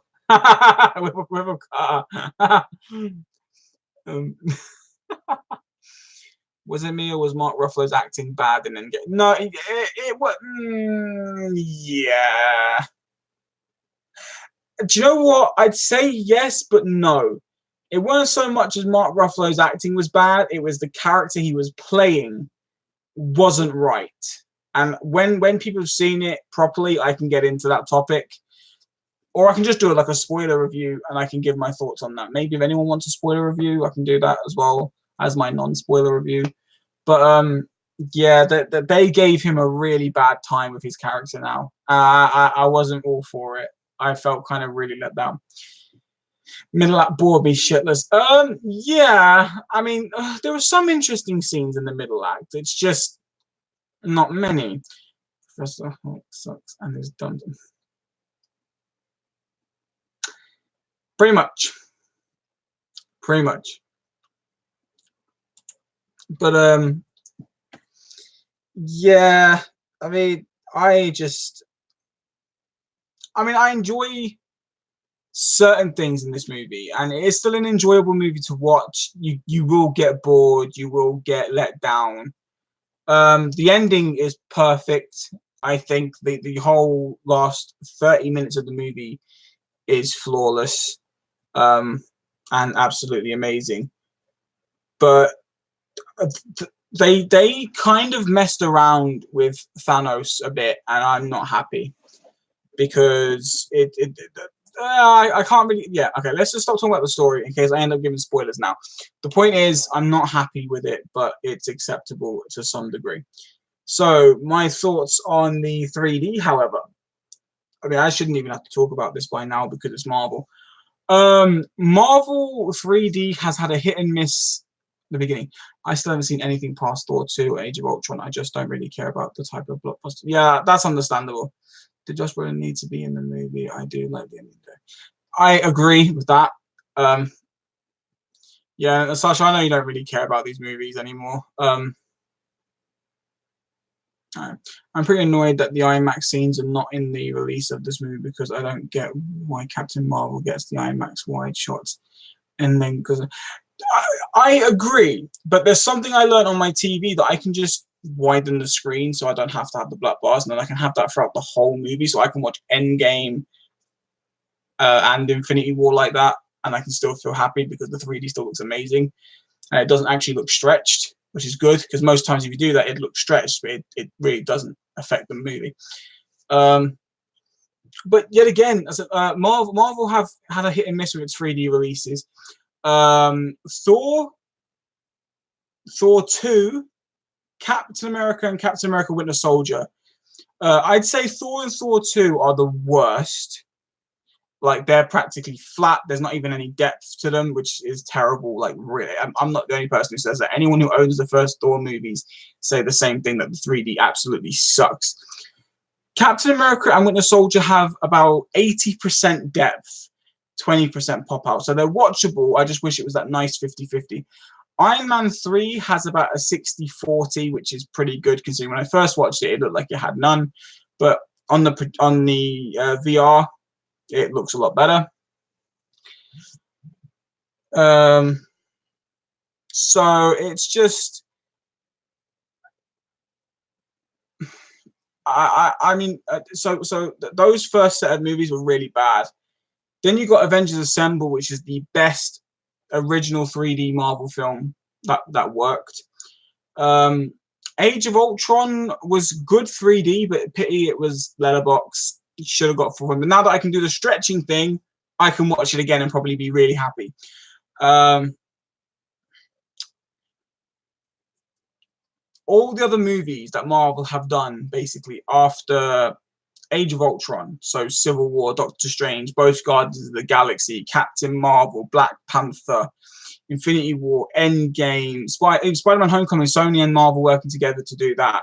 with Carter. Was it me or was Mark Ruffalo's acting bad in Endgame? No, it was. Yeah. Do you know what? I'd say yes, but no. It wasn't so much as Mark Ruffalo's acting was bad. It was the character he was playing wasn't right. And when people have seen it properly, I can get into that topic. Or I can just do it like a spoiler review, and I can give my thoughts on that. Maybe if anyone wants a spoiler review, I can do that as well as my non-spoiler review. But yeah, they gave him a really bad time with his character now. I wasn't all for it. I felt kind of really let down. Middle act bore me shitless. Yeah, I mean, there were some interesting scenes in the middle act. It's just not many. Professor Hulk sucks and is done. Pretty much. But yeah, I mean, I enjoy certain things in this movie, and it is still an enjoyable movie to watch. You will get bored, you will get let down. The ending is perfect. I think the whole last 30 minutes of the movie is flawless, and absolutely amazing. But they kind of messed around with Thanos a bit, and I'm not happy because I can't really. Yeah, okay. Let's just stop talking about the story in case I end up giving spoilers now. The point is, I'm not happy with it, but it's acceptable to some degree. So my thoughts on the 3D, however, I mean, I shouldn't even have to talk about this by now because it's Marvel. Marvel 3D has had a hit and miss in the beginning. I still haven't seen anything past Thor 2 or Age of Ultron. I just don't really care about the type of blockbuster. Yeah, that's understandable. Did Josh Brolin need to be in the movie? I do like the end of the day. I agree with that. Yeah, Sasha, I know you don't really care about these movies anymore. I'm pretty annoyed that the IMAX scenes are not in the release of this movie because I don't get why Captain Marvel gets the IMAX wide shots. And then because I agree, but there's something I learned on my TV that I can just widen the screen so I don't have to have the black bars, and then I can have that throughout the whole movie, so I can watch Endgame and Infinity War like that, and I can still feel happy because the 3D still looks amazing, and it doesn't actually look stretched, which is good because most times if you do that, it looks stretched, but it really doesn't affect the movie. But yet again, Marvel have had a hit and miss with its 3D releases. Thor 2, Captain America, and Captain America Winter Soldier. I'd say Thor and Thor 2 are the worst. Like, they're practically flat. There's not even any depth to them, which is terrible. Like, really, I'm not the only person who says that. Anyone who owns the first Thor movies say the same thing, that the 3D absolutely sucks. Captain America and Winter Soldier have about 80% depth, 20% pop out. So they're watchable. I just wish it was that nice 50-50. Iron Man 3 has about a 60-40, which is pretty good considering when I first watched it, it looked like it had none. But on the VR, it looks a lot better. So it's just, I mean, those first set of movies were really bad. Then you got Avengers Assemble, which is the best original 3D Marvel film that worked. Age of Ultron was good 3D, but pity it was letterbox. Should have got 400. But now that I can do the stretching thing, I can watch it again and probably be really happy. All the other movies that Marvel have done basically after Age of Ultron, so Civil War, Doctor Strange, both Guardians of the Galaxy, Captain Marvel, Black Panther, Infinity War, Endgame, Spider-Man Homecoming, Sony and Marvel working together to do that.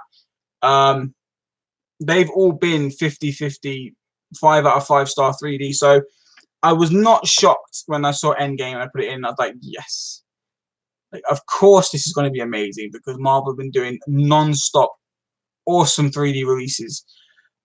They've all been 50-50, 5 out of 5 star 3D. So I was not shocked when I saw Endgame and I put it in. I was like, yes. Like, of course this is going to be amazing because Marvel have been doing non-stop awesome 3D releases.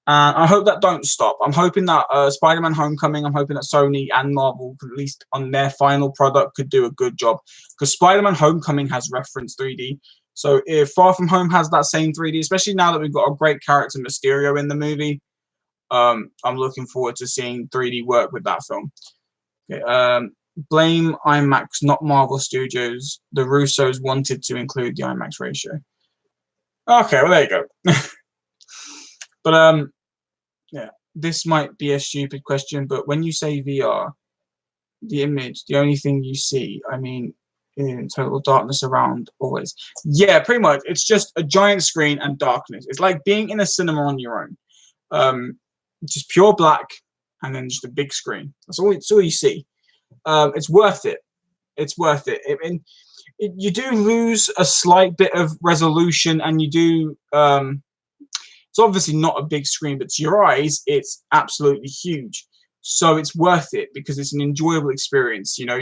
And I hope that don't stop. I'm hoping that Spider-Man Homecoming, I'm hoping that Sony and Marvel, at least on their final product, could do a good job. Because Spider-Man Homecoming has referenced 3D. So if Far From Home has that same 3D, especially now that we've got a great character Mysterio in the movie, I'm looking forward to seeing 3D work with that film. Okay, blame IMAX, not Marvel Studios. The Russos wanted to include the IMAX ratio. Okay, well, there you go. But yeah, this might be a stupid question, but when you say VR, the image, the only thing you see, I mean, in total darkness around always. Yeah, pretty much. It's just a giant screen and darkness. It's like being in a cinema on your own. Just pure black and then just a big screen. That's all you see. It's worth it. It's worth it. You do lose a slight bit of resolution, and you do. It's obviously not a big screen, but to your eyes, it's absolutely huge. So it's worth it because it's an enjoyable experience. You know,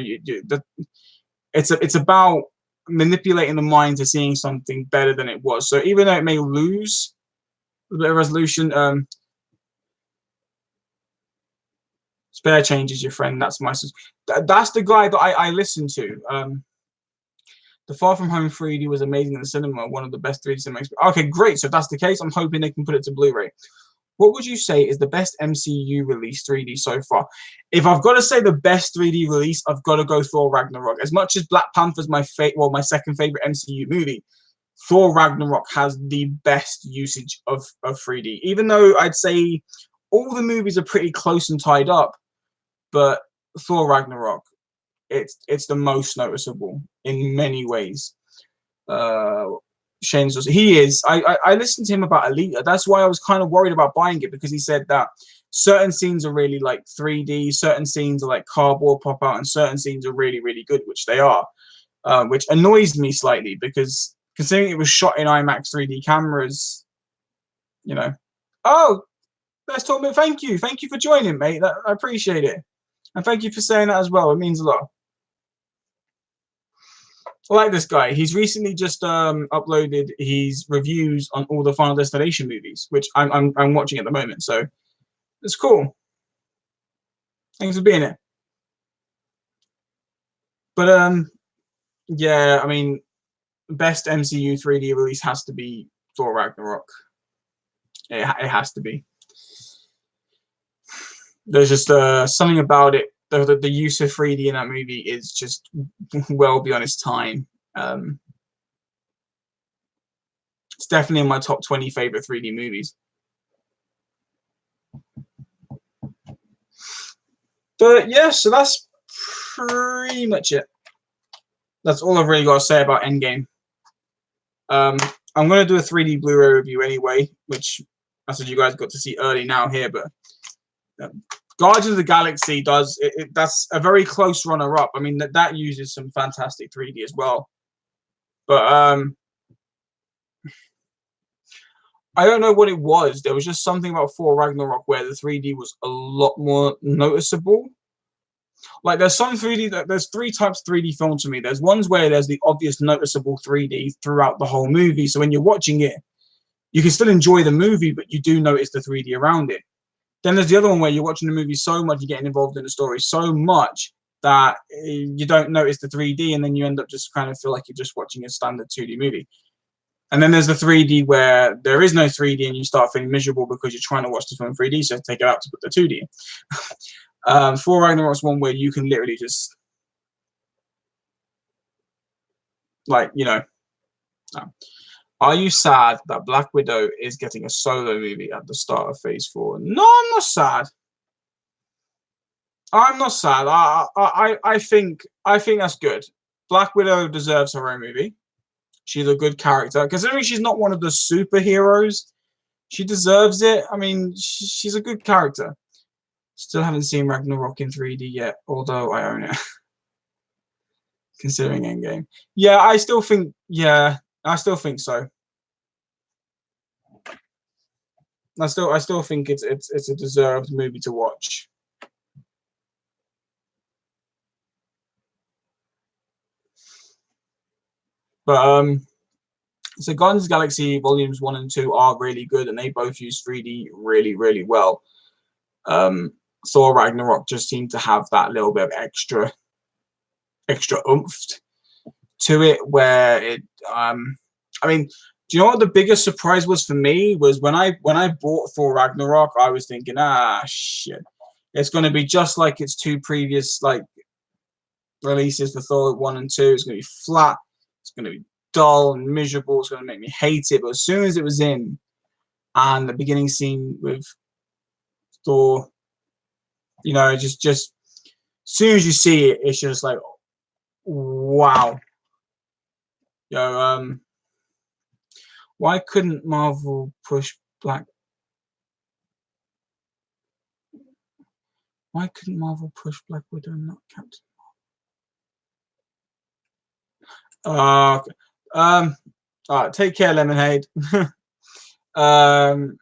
it's about manipulating the mind to seeing something better than it was. So even though it may lose a bit of resolution, spare change is your friend. That's that's the guy that I listen to. The Far From Home 3D was amazing in the cinema, one of the best 3D cinema experiences. Okay, great. So if that's the case, I'm hoping they can put it to Blu-ray. What would you say is the best MCU release 3D so far? If I've got to say the best 3D release, I've got to go Thor Ragnarok. As much as Black Panther's my second favorite MCU movie, Thor Ragnarok has the best usage of 3D. Even though I'd say all the movies are pretty close and tied up, but Thor Ragnarok, it's the most noticeable in many ways. Shane's also, he is. I listened to him about Alita. That's why I was kind of worried about buying it, because he said that certain scenes are really like 3D, certain scenes are like cardboard pop out, and certain scenes are really, really good, which they are, which annoys me slightly because considering it was shot in IMAX 3D cameras, you know. Oh, let's talk about. Thank you for joining, mate. I appreciate it, and thank you for saying that as well. It means a lot. I like this guy. He's recently just uploaded his reviews on all the Final Destination movies, which I'm watching at the moment. So it's cool. Thanks for being here. But yeah, I mean, best MCU 3D release has to be Thor Ragnarok. It has to be. There's just something about it. The use of 3D in that movie is just well beyond its time. It's definitely in my top 20 favorite 3D movies. But yeah, so that's pretty much it. That's all I've really got to say about Endgame. I'm going to do a 3D Blu-ray review anyway, which I said you guys got to see early now here, but Guardians of the Galaxy does that's a very close runner-up. I mean, that uses some fantastic 3D as well. But I don't know what it was. There was just something about Thor Ragnarok where the 3D was a lot more noticeable. Like there's some 3D, there's 3 types of 3D film to me. There's ones where there's the obvious noticeable 3D throughout the whole movie. So when you're watching it, you can still enjoy the movie, but you do notice the 3D around it. Then there's the other one where you're watching the movie so much, you're getting involved in the story so much that you don't notice the 3D, and then you end up just kind of feel like you're just watching a standard 2D movie. And then there's the 3D where there is no 3D and you start feeling miserable because you're trying to watch the film in 3D, so take it out to put the 2D in. Thor Ragnarok's one where you can literally just, like, you know. Are you sad that Black Widow is getting a solo movie at the start of Phase 4? No, I'm not sad. I'm not sad. I think that's good. Black Widow deserves her own movie. She's a good character. Considering she's not one of the superheroes, she deserves it. I mean, she's a good character. Still haven't seen Ragnarok in 3D yet, although I own it. Considering Endgame. Yeah, I still think so. I still think it's a deserved movie to watch. But so Guardians of the Galaxy Volumes 1 and 2 are really good, and they both use 3D really, really well. Thor Ragnarok just seemed to have that little bit of extra oomph to it, where it I mean, do you know what the biggest surprise was for me? Was when I bought Thor Ragnarok, I was thinking, shit, it's going to be just like its two previous like releases for Thor 1 and 2. It's going to be flat. It's going to be dull and miserable. It's going to make me hate it. But as soon as it was in, and the beginning scene with Thor, you know, just as soon as you see it, it's just like, wow. Yo, why couldn't Marvel push Black? Why couldn't Marvel push Black Widow, not Captain Marvel? Okay. All right, take care, Lemonade. I'm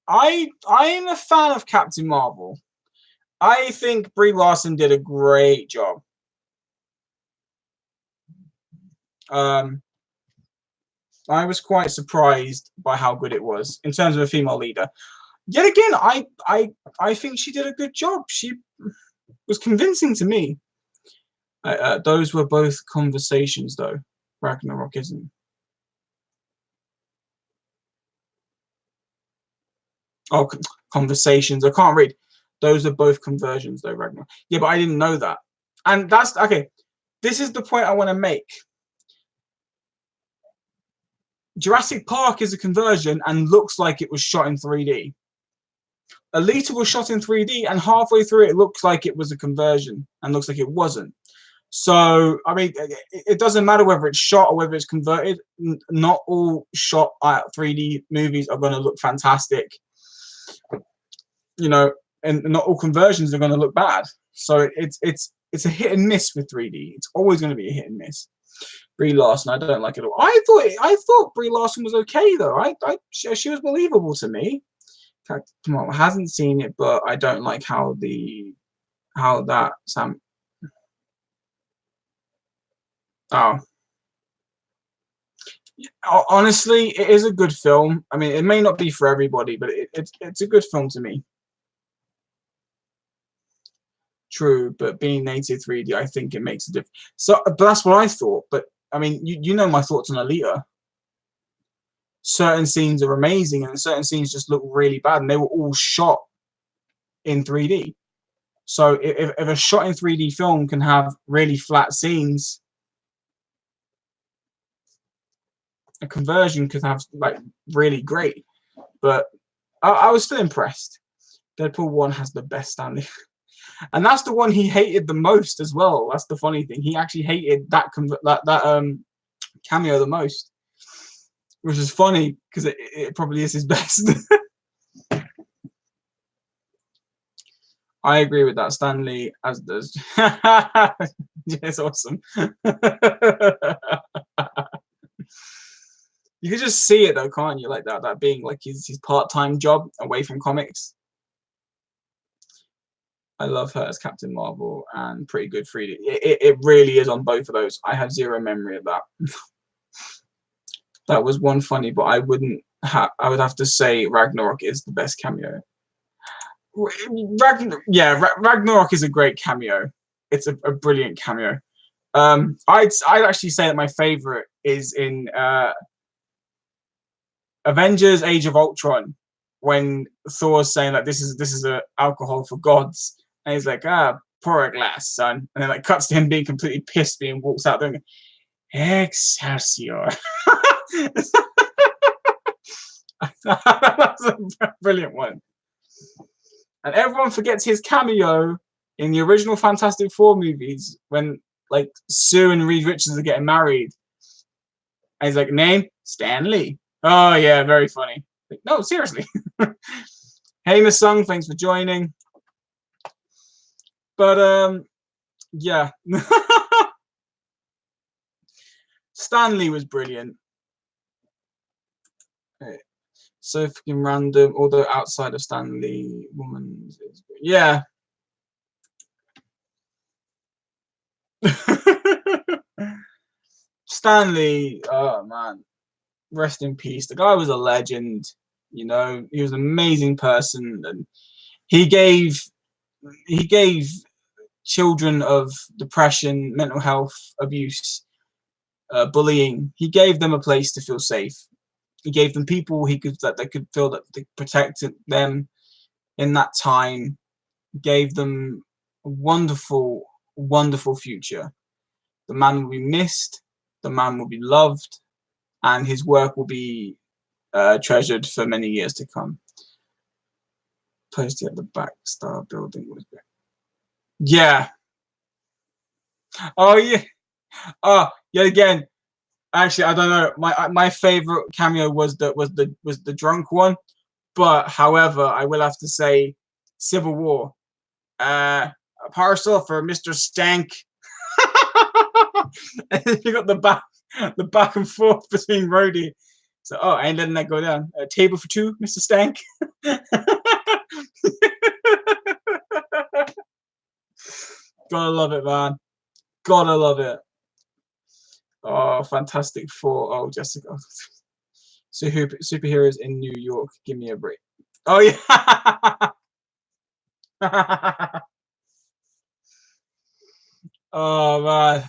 a fan of Captain Marvel. I think Brie Larson did a great job. I was quite surprised by how good it was in terms of a female leader. Yet again, I think she did a good job. She was convincing to me. Those were both conversations, though. Ragnarok isn't. Oh, conversations. I can't read. Those are both conversions, though, Ragnarok. Yeah, but I didn't know that. And that's okay. This is the point I want to make. Jurassic Park is a conversion and looks like it was shot in 3D. Alita was shot in 3D, and halfway through it looks like it was a conversion and looks like it wasn't. So, I mean, it doesn't matter whether it's shot or whether it's converted. Not all shot 3D movies are going to look fantastic. You know, and not all conversions are going to look bad. So it's a hit and miss with 3D. It's always going to be a hit and miss. Brie Larson, I don't like it at all. I thought Brie Larson was okay though. She was believable to me. In fact, come on, I hasn't seen it, but I don't like how that Sam. Oh, honestly, it is a good film. I mean, it may not be for everybody, but it's a good film to me. True, but being native 3D, I think it makes a difference. So, but that's what I thought. But I mean, you know my thoughts on Alita. Certain scenes are amazing, and certain scenes just look really bad, and they were all shot in 3D. So if a shot in 3D film can have really flat scenes, a conversion could have like really great. But I was still impressed. Deadpool 1 has the best standing. And that's the one he hated the most as well. That's the funny thing. He actually hated that cameo the most, which is funny because it probably is his best. I agree with that. Stanley, as does. It's awesome. You can just see it though, can't you? Like that being like his part-time job away from comics. I love her as Captain Marvel and pretty good 3D. It really is on both of those. I have zero memory of that. That was one funny, but I wouldn't I would have to say Ragnarok is the best cameo. Ragnarok is a great cameo. It's a brilliant cameo. I'd actually say that my favorite is in Avengers: Age of Ultron, when Thor's saying that this is a alcohol for gods, and he's like, pour a glass, son, and then like cuts to him being completely pissed, and walks out there, Excelsior. That's a brilliant one. And everyone forgets his cameo in the original Fantastic Four movies when like Sue and Reed Richards are getting married. And he's like, name? Stan Lee. Oh yeah, very funny. Like, no, seriously. Hey Miss Sung, thanks for joining. But yeah. Stan Lee was brilliant. So fucking random, although outside of Stan Lee, woman, yeah. Stan Lee, oh man, rest in peace. The guy was a legend. You know, he was an amazing person, and he gave children of depression, mental health, abuse, bullying. He gave them a place to feel safe. He gave them people that they could feel that they protected them in that time. Gave them a wonderful, wonderful future. The man will be missed. The man will be loved, and his work will be treasured for many years to come. Posted at the back star building was great. Yeah. Oh yeah. Oh yeah. Again, actually, I don't know. My favorite cameo was the drunk one, but however, I will have to say, Civil War. A parcel for Mr. Stank. And you got the back and forth between Rhodey. So, I ain't letting that go down. A table for two, Mr. Stank. Gotta love it, man. Gotta love it. Oh, Fantastic Four. Oh, Jessica. Superheroes in New York. Give me a break. Oh, yeah. Oh, man.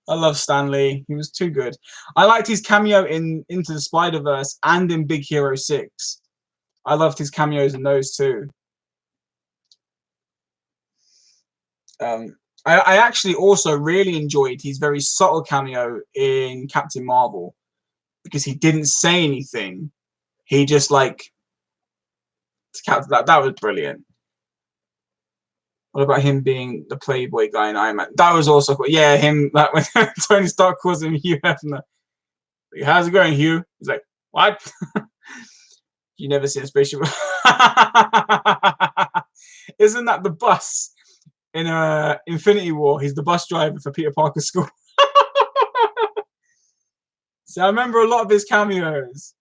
I love Stan Lee. He was too good. I liked his cameo in Into the Spider-Verse and in Big Hero 6. I loved his cameos in those too. I actually also really enjoyed his very subtle cameo in Captain Marvel, because he didn't say anything. He just like that was brilliant. What about him being the Playboy guy in Iron Man? That was also cool. Yeah, him like when Tony Stark calls him Hugh Hefner. Like, how's it going, Hugh? He's like, what? You never seen a spaceship? Isn't that the bus in Infinity War? He's the bus driver for Peter Parker's school. So I remember a lot of his cameos.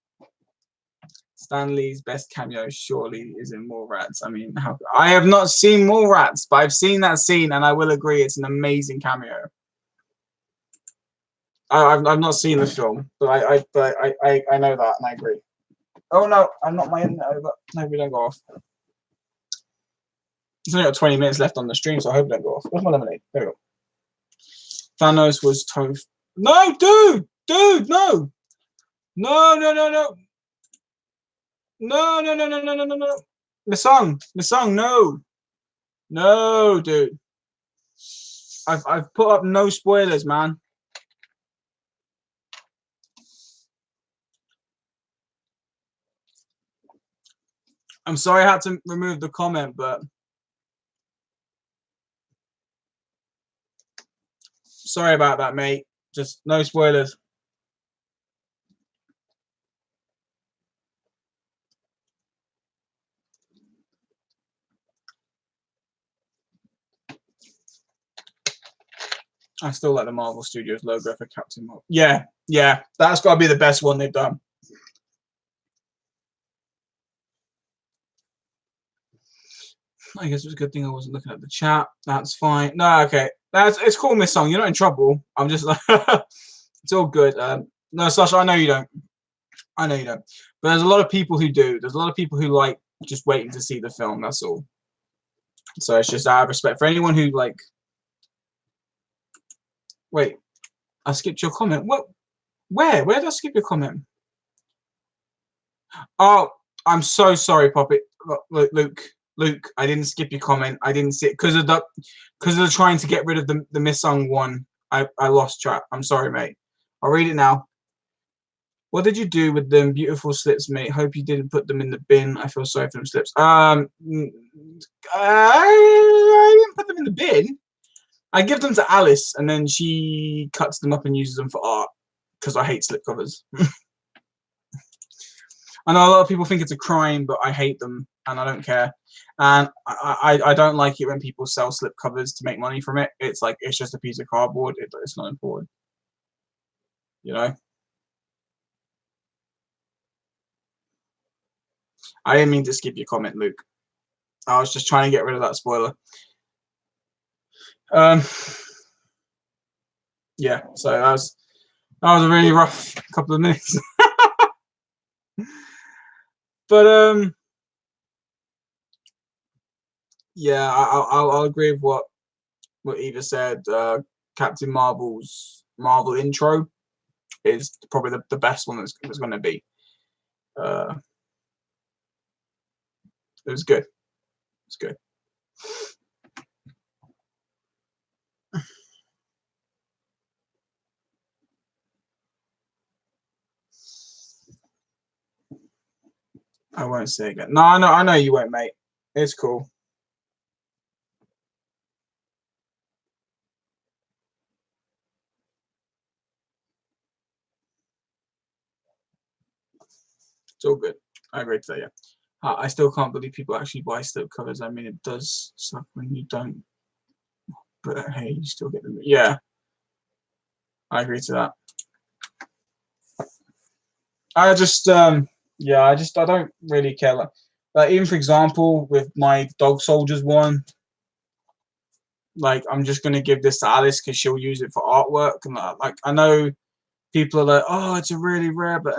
Stan Lee's best cameo surely is in Mallrats. I mean, I have not seen Mallrats, but I've seen that scene, and I will agree it's an amazing cameo. I've not seen the film, but I know that, and I agree. Oh no, I'm not my internet over. No, we don't go off. There's only got 20 minutes left on the stream, so I hope it don't go off. Where's my lemonade? There we go. Thanos was toast. No, dude, no. No. No. The song, no. No, dude. I've put up no spoilers, man. I'm sorry I had to remove the comment, but sorry about that, mate. Just no spoilers. I still like the Marvel Studios logo for Captain Marvel. Yeah, that's got to be the best one they've done. I guess it was a good thing I wasn't looking at the chat. That's fine. No, okay. It's cool, Miss Song. You're not in trouble. I'm just like, it's all good. No, Sasha, I know you don't. I know you don't. But there's a lot of people who do. There's a lot of people who like just waiting to see the film. That's all. So it's just out of respect for anyone who like. Wait, I skipped your comment. What? Where? Where did I skip your comment? Oh, I'm so sorry, Poppy. Luke, I didn't skip your comment. I didn't see it because of the trying to get rid of the missung one. I lost track. I'm sorry, mate. I'll read it now. What did you do with them beautiful slips, mate? Hope you didn't put them in the bin. I feel sorry for them slips. I didn't put them in the bin. I give them to Alice, and then she cuts them up and uses them for art because I hate slipcovers. I know a lot of people think it's a crime, but I hate them and I don't care. And I don't like it when people sell slipcovers to make money from it. It's like it's just a piece of cardboard. It's not important, you know. I didn't mean to skip your comment, Luke. I was just trying to get rid of that spoiler. Yeah. So that was a really rough couple of minutes. But yeah, I'll agree with what Eva said. Captain Marvel's Marvel intro is probably the best one that's going to be. It was good. It's good. I won't say it again. No, I know you won't, mate. It's cool. It's all good. I agree to that, yeah. I still can't believe people actually buy slip covers. I mean, it does suck when you don't, but hey, you still get them. Yeah, I agree to that. I just, yeah, I don't really care. Like even for example, with my Dog Soldiers one, like I'm just gonna give this to Alice because she'll use it for artwork, and like I know people are like, oh, it's a really rare, but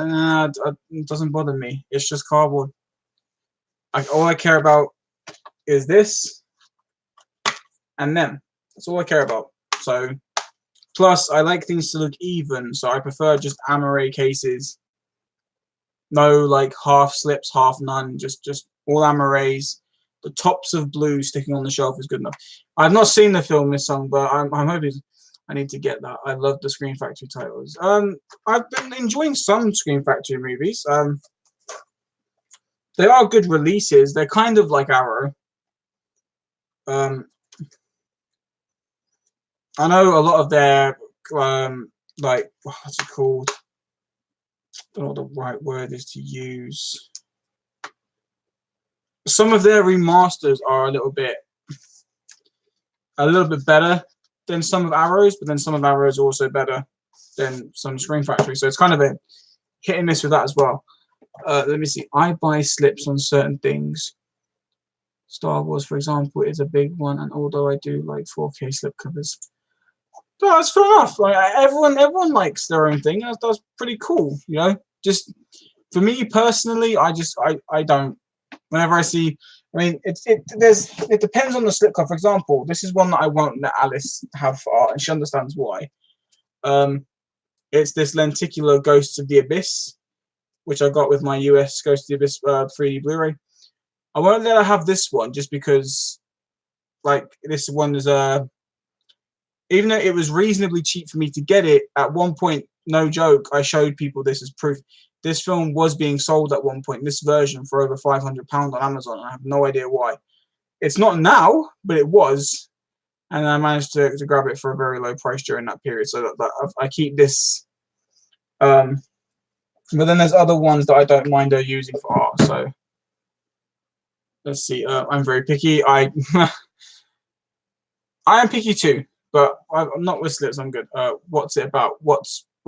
it doesn't bother me. It's just cardboard. All I care about is this and them. That's all I care about. So, plus I like things to look even, so I prefer just amaret cases. No like half slips, half none. Just all amarets. The tops of blue sticking on the shelf is good enough. I've not seen the film this song, but I'm hoping I need to get that. I love the Scream Factory titles. I've been enjoying some Scream Factory movies. They are good releases. They're kind of like Arrow. I know a lot of their like what's it called? I don't know what the right word is to use. Some of their remasters are a little bit better than some of Arrow's, but then some of Arrow's are also better than some Scream Factory. So it's kind of a hit and miss with that as well. Let me see. I buy slips on certain things. Star Wars, for example, is a big one, and although I do like 4K slipcovers, but that's fair enough. Like everyone likes their own thing. That's pretty cool, you know. Just for me personally, I don't. Whenever I see, I mean, it depends on the slipcover. For example, this is one that I won't let Alice have for art, and she understands why. It's this lenticular Ghosts of the Abyss, which I got with my US Ghosts of the Abyss 3D Blu-ray. I won't let her have this one just because, like, this one is even though it was reasonably cheap for me to get it, at one point, no joke, I showed people this as proof. This film was being sold at one point, this version, for over £500 on Amazon. I have no idea why. It's not now, but it was. And I managed to grab it for a very low price during that period. So that I keep this. But then there's other ones that I don't mind her using for art. So let's see. I'm very picky. I am picky too. But I'm not with slips. I'm good. What's it about? What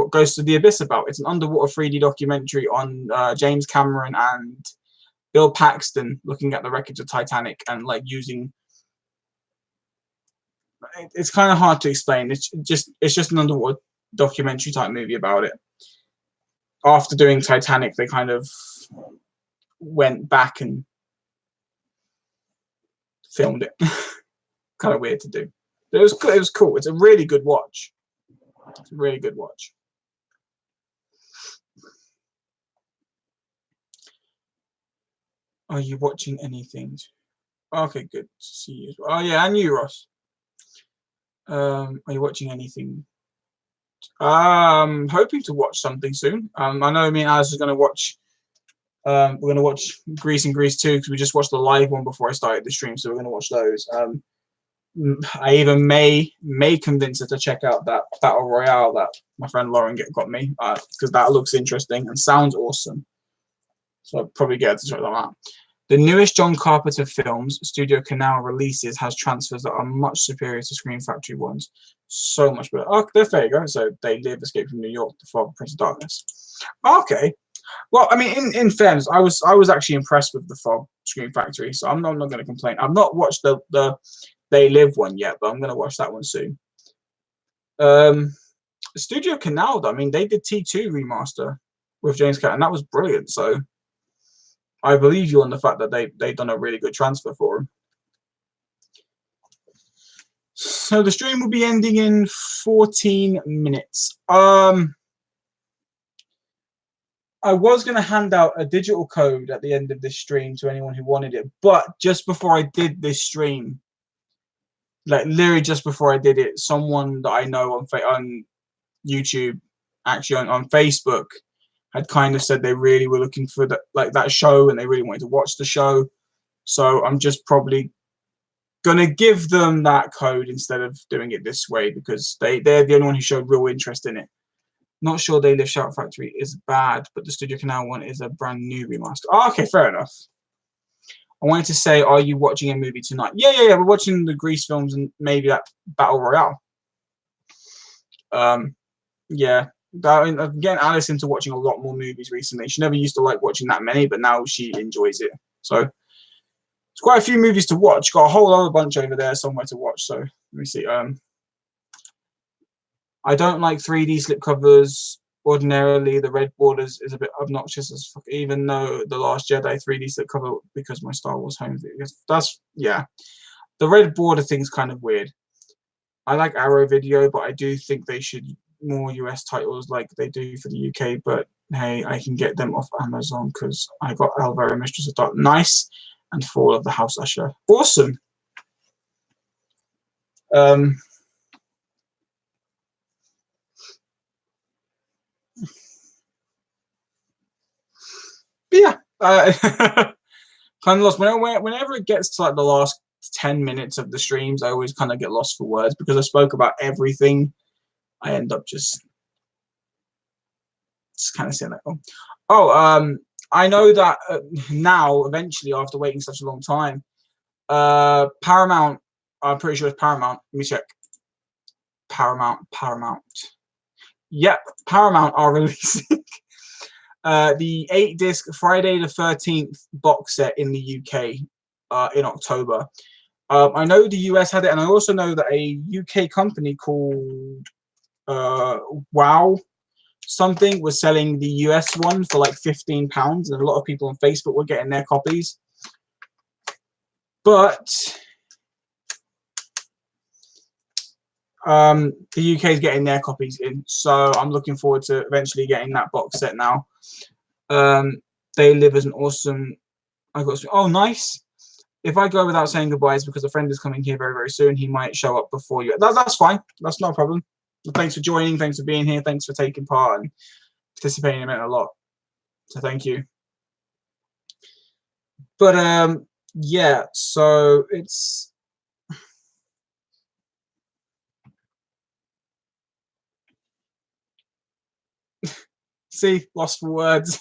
Goes to the Abyss about? It's an underwater 3D documentary on James Cameron and Bill Paxton looking at the wreckage of Titanic and like using. It's kind of hard to explain. It's just an underwater documentary type movie about it. after doing Titanic, they kind of went back and filmed it. Kind of weird to do. But it was good. It was cool. It's a really good watch. It's a really good watch. Are you watching anything? Okay, good to see you. Oh yeah, and you, Ross. Are you watching anything? Hoping to watch something soon. I know me and Alice are going to watch. We're going to watch Grease and Grease 2 because we just watched the live one before I started the stream, so we're going to watch those. I even may convince her to check out that Battle Royale that my friend Lauren got me because that looks interesting and sounds awesome. So I'll probably get her to check that out. The newest John Carpenter films Studio Canal releases has transfers that are much superior to Screen Factory ones. So much better. Oh, there you go. So They Live, Escape from New York, The Father, Prince of Darkness. Okay. Well, I mean, in fairness, I was actually impressed with the Fog Screen Factory, so I'm not going to complain. I've not watched the They Live one yet, but I'm going to watch that one soon. Studio Canal, though, I mean, they did T2 remaster with James Cameron, and that was brilliant. So I believe you on the fact that they've done a really good transfer for him. So the stream will be ending in 14 minutes. I was going to hand out a digital code at the end of this stream to anyone who wanted it, but just before I did this stream, like literally just before I did it, someone that I know on YouTube, actually on Facebook, had kind of said they really were looking for that show and they really wanted to watch the show. So I'm just probably gonna give them that code instead of doing it this way because they're the only one who showed real interest in it. Not sure They Live Shout Factory is bad, but the Studio Canal one is a brand new remaster. Oh, okay, fair enough. I wanted to say, are you watching a movie tonight? Yeah. We're watching the Grease films and maybe that Battle Royale. Yeah. I'm getting Alice into watching a lot more movies recently. She never used to like watching that many, but now she enjoys it. So it's quite a few movies to watch. Got a whole other bunch over there somewhere to watch. So let me see. I don't like 3D slipcovers. Ordinarily, the red borders is a bit obnoxious as fuck, even though The Last Jedi 3D slipcover because my Star Wars home video. That's, yeah. The red border thing's kind of weird. I like Arrow Video, but I do think they should more US titles like they do for the UK. But hey, I can get them off Amazon because I got Elvira Mistress of Dark. Nice. And Fall of the House Usher. Awesome. But yeah, kind of lost. Whenever it gets to like the last 10 minutes of the streams, I always kind of get lost for words because I spoke about everything. I end up just kind of saying like, I know that now, eventually, after waiting such a long time, Paramount, I'm pretty sure it's Paramount. Let me check. Paramount. Yep, Paramount are releasing the 8-disc Friday the 13th box set in the UK in October. I know the US had it, and I also know that a UK company called Wow something was selling the US one for like £15, and a lot of people on Facebook were getting their copies. But the UK is getting their copies in, so I'm looking forward to eventually getting that box set now. They Live as an awesome. Oh, nice. If I go without saying goodbyes because a friend is coming here very, very soon, he might show up before you. That's fine. That's no problem. Thanks for joining. Thanks for being here. Thanks for taking part and participating. It meant a lot. So thank you. But yeah. So it's. See, lost for words.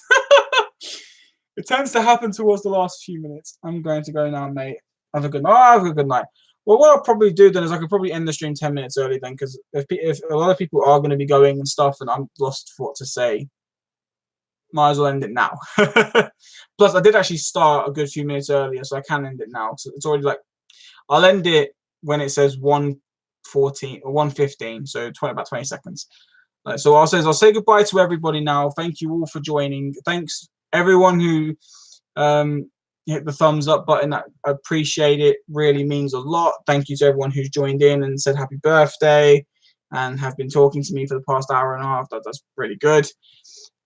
It tends to happen towards the last few minutes. I'm going to go now, mate. Have a good night. Have a good night. Well, what I'll probably do then is I could probably end the stream 10 minutes early then, because if a lot of people are going to be going and stuff and I'm lost for what to say, might as well end it now. Plus, I did actually start a good few minutes earlier, so I can end it now. So it's already like, I'll end it when it says 1:14 or 1:15, so about 20 seconds. So I'll say goodbye to everybody now. Thank you all for joining. Thanks everyone who hit the thumbs up button. I appreciate it. Really means a lot. Thank you to everyone who's joined in and said happy birthday and have been talking to me for the past hour and a half. That's really good.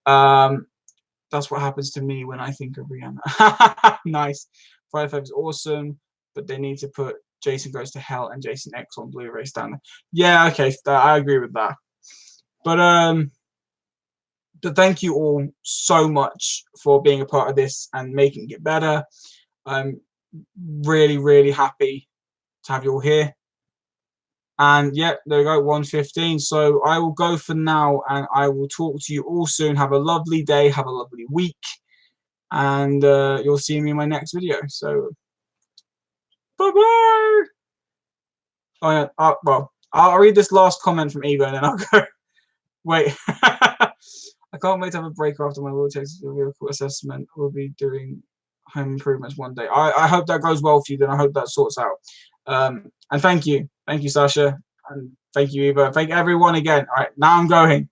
That's what happens to me when I think of Rihanna. Nice. Friday 5 is awesome, but they need to put Jason Goes to Hell and Jason X on Blu-ray standard. Yeah, okay, I agree with that. But thank you all so much for being a part of this and making it better. I'm really, really happy to have you all here. And yeah, there we go, 1:15. So I will go for now, and I will talk to you all soon. Have a lovely day. Have a lovely week. And you'll see me in my next video. So bye-bye. Oh, yeah. Well, I'll read this last comment from Eva, and then I'll go. Wait. I can't wait to have a break after my will takes the vehicle assessment. We'll be doing home improvements one day. I hope that goes well for you. Then I hope that sorts out. And thank you, Sasha, and thank you, Eva. Thank everyone again. All right, now I'm going.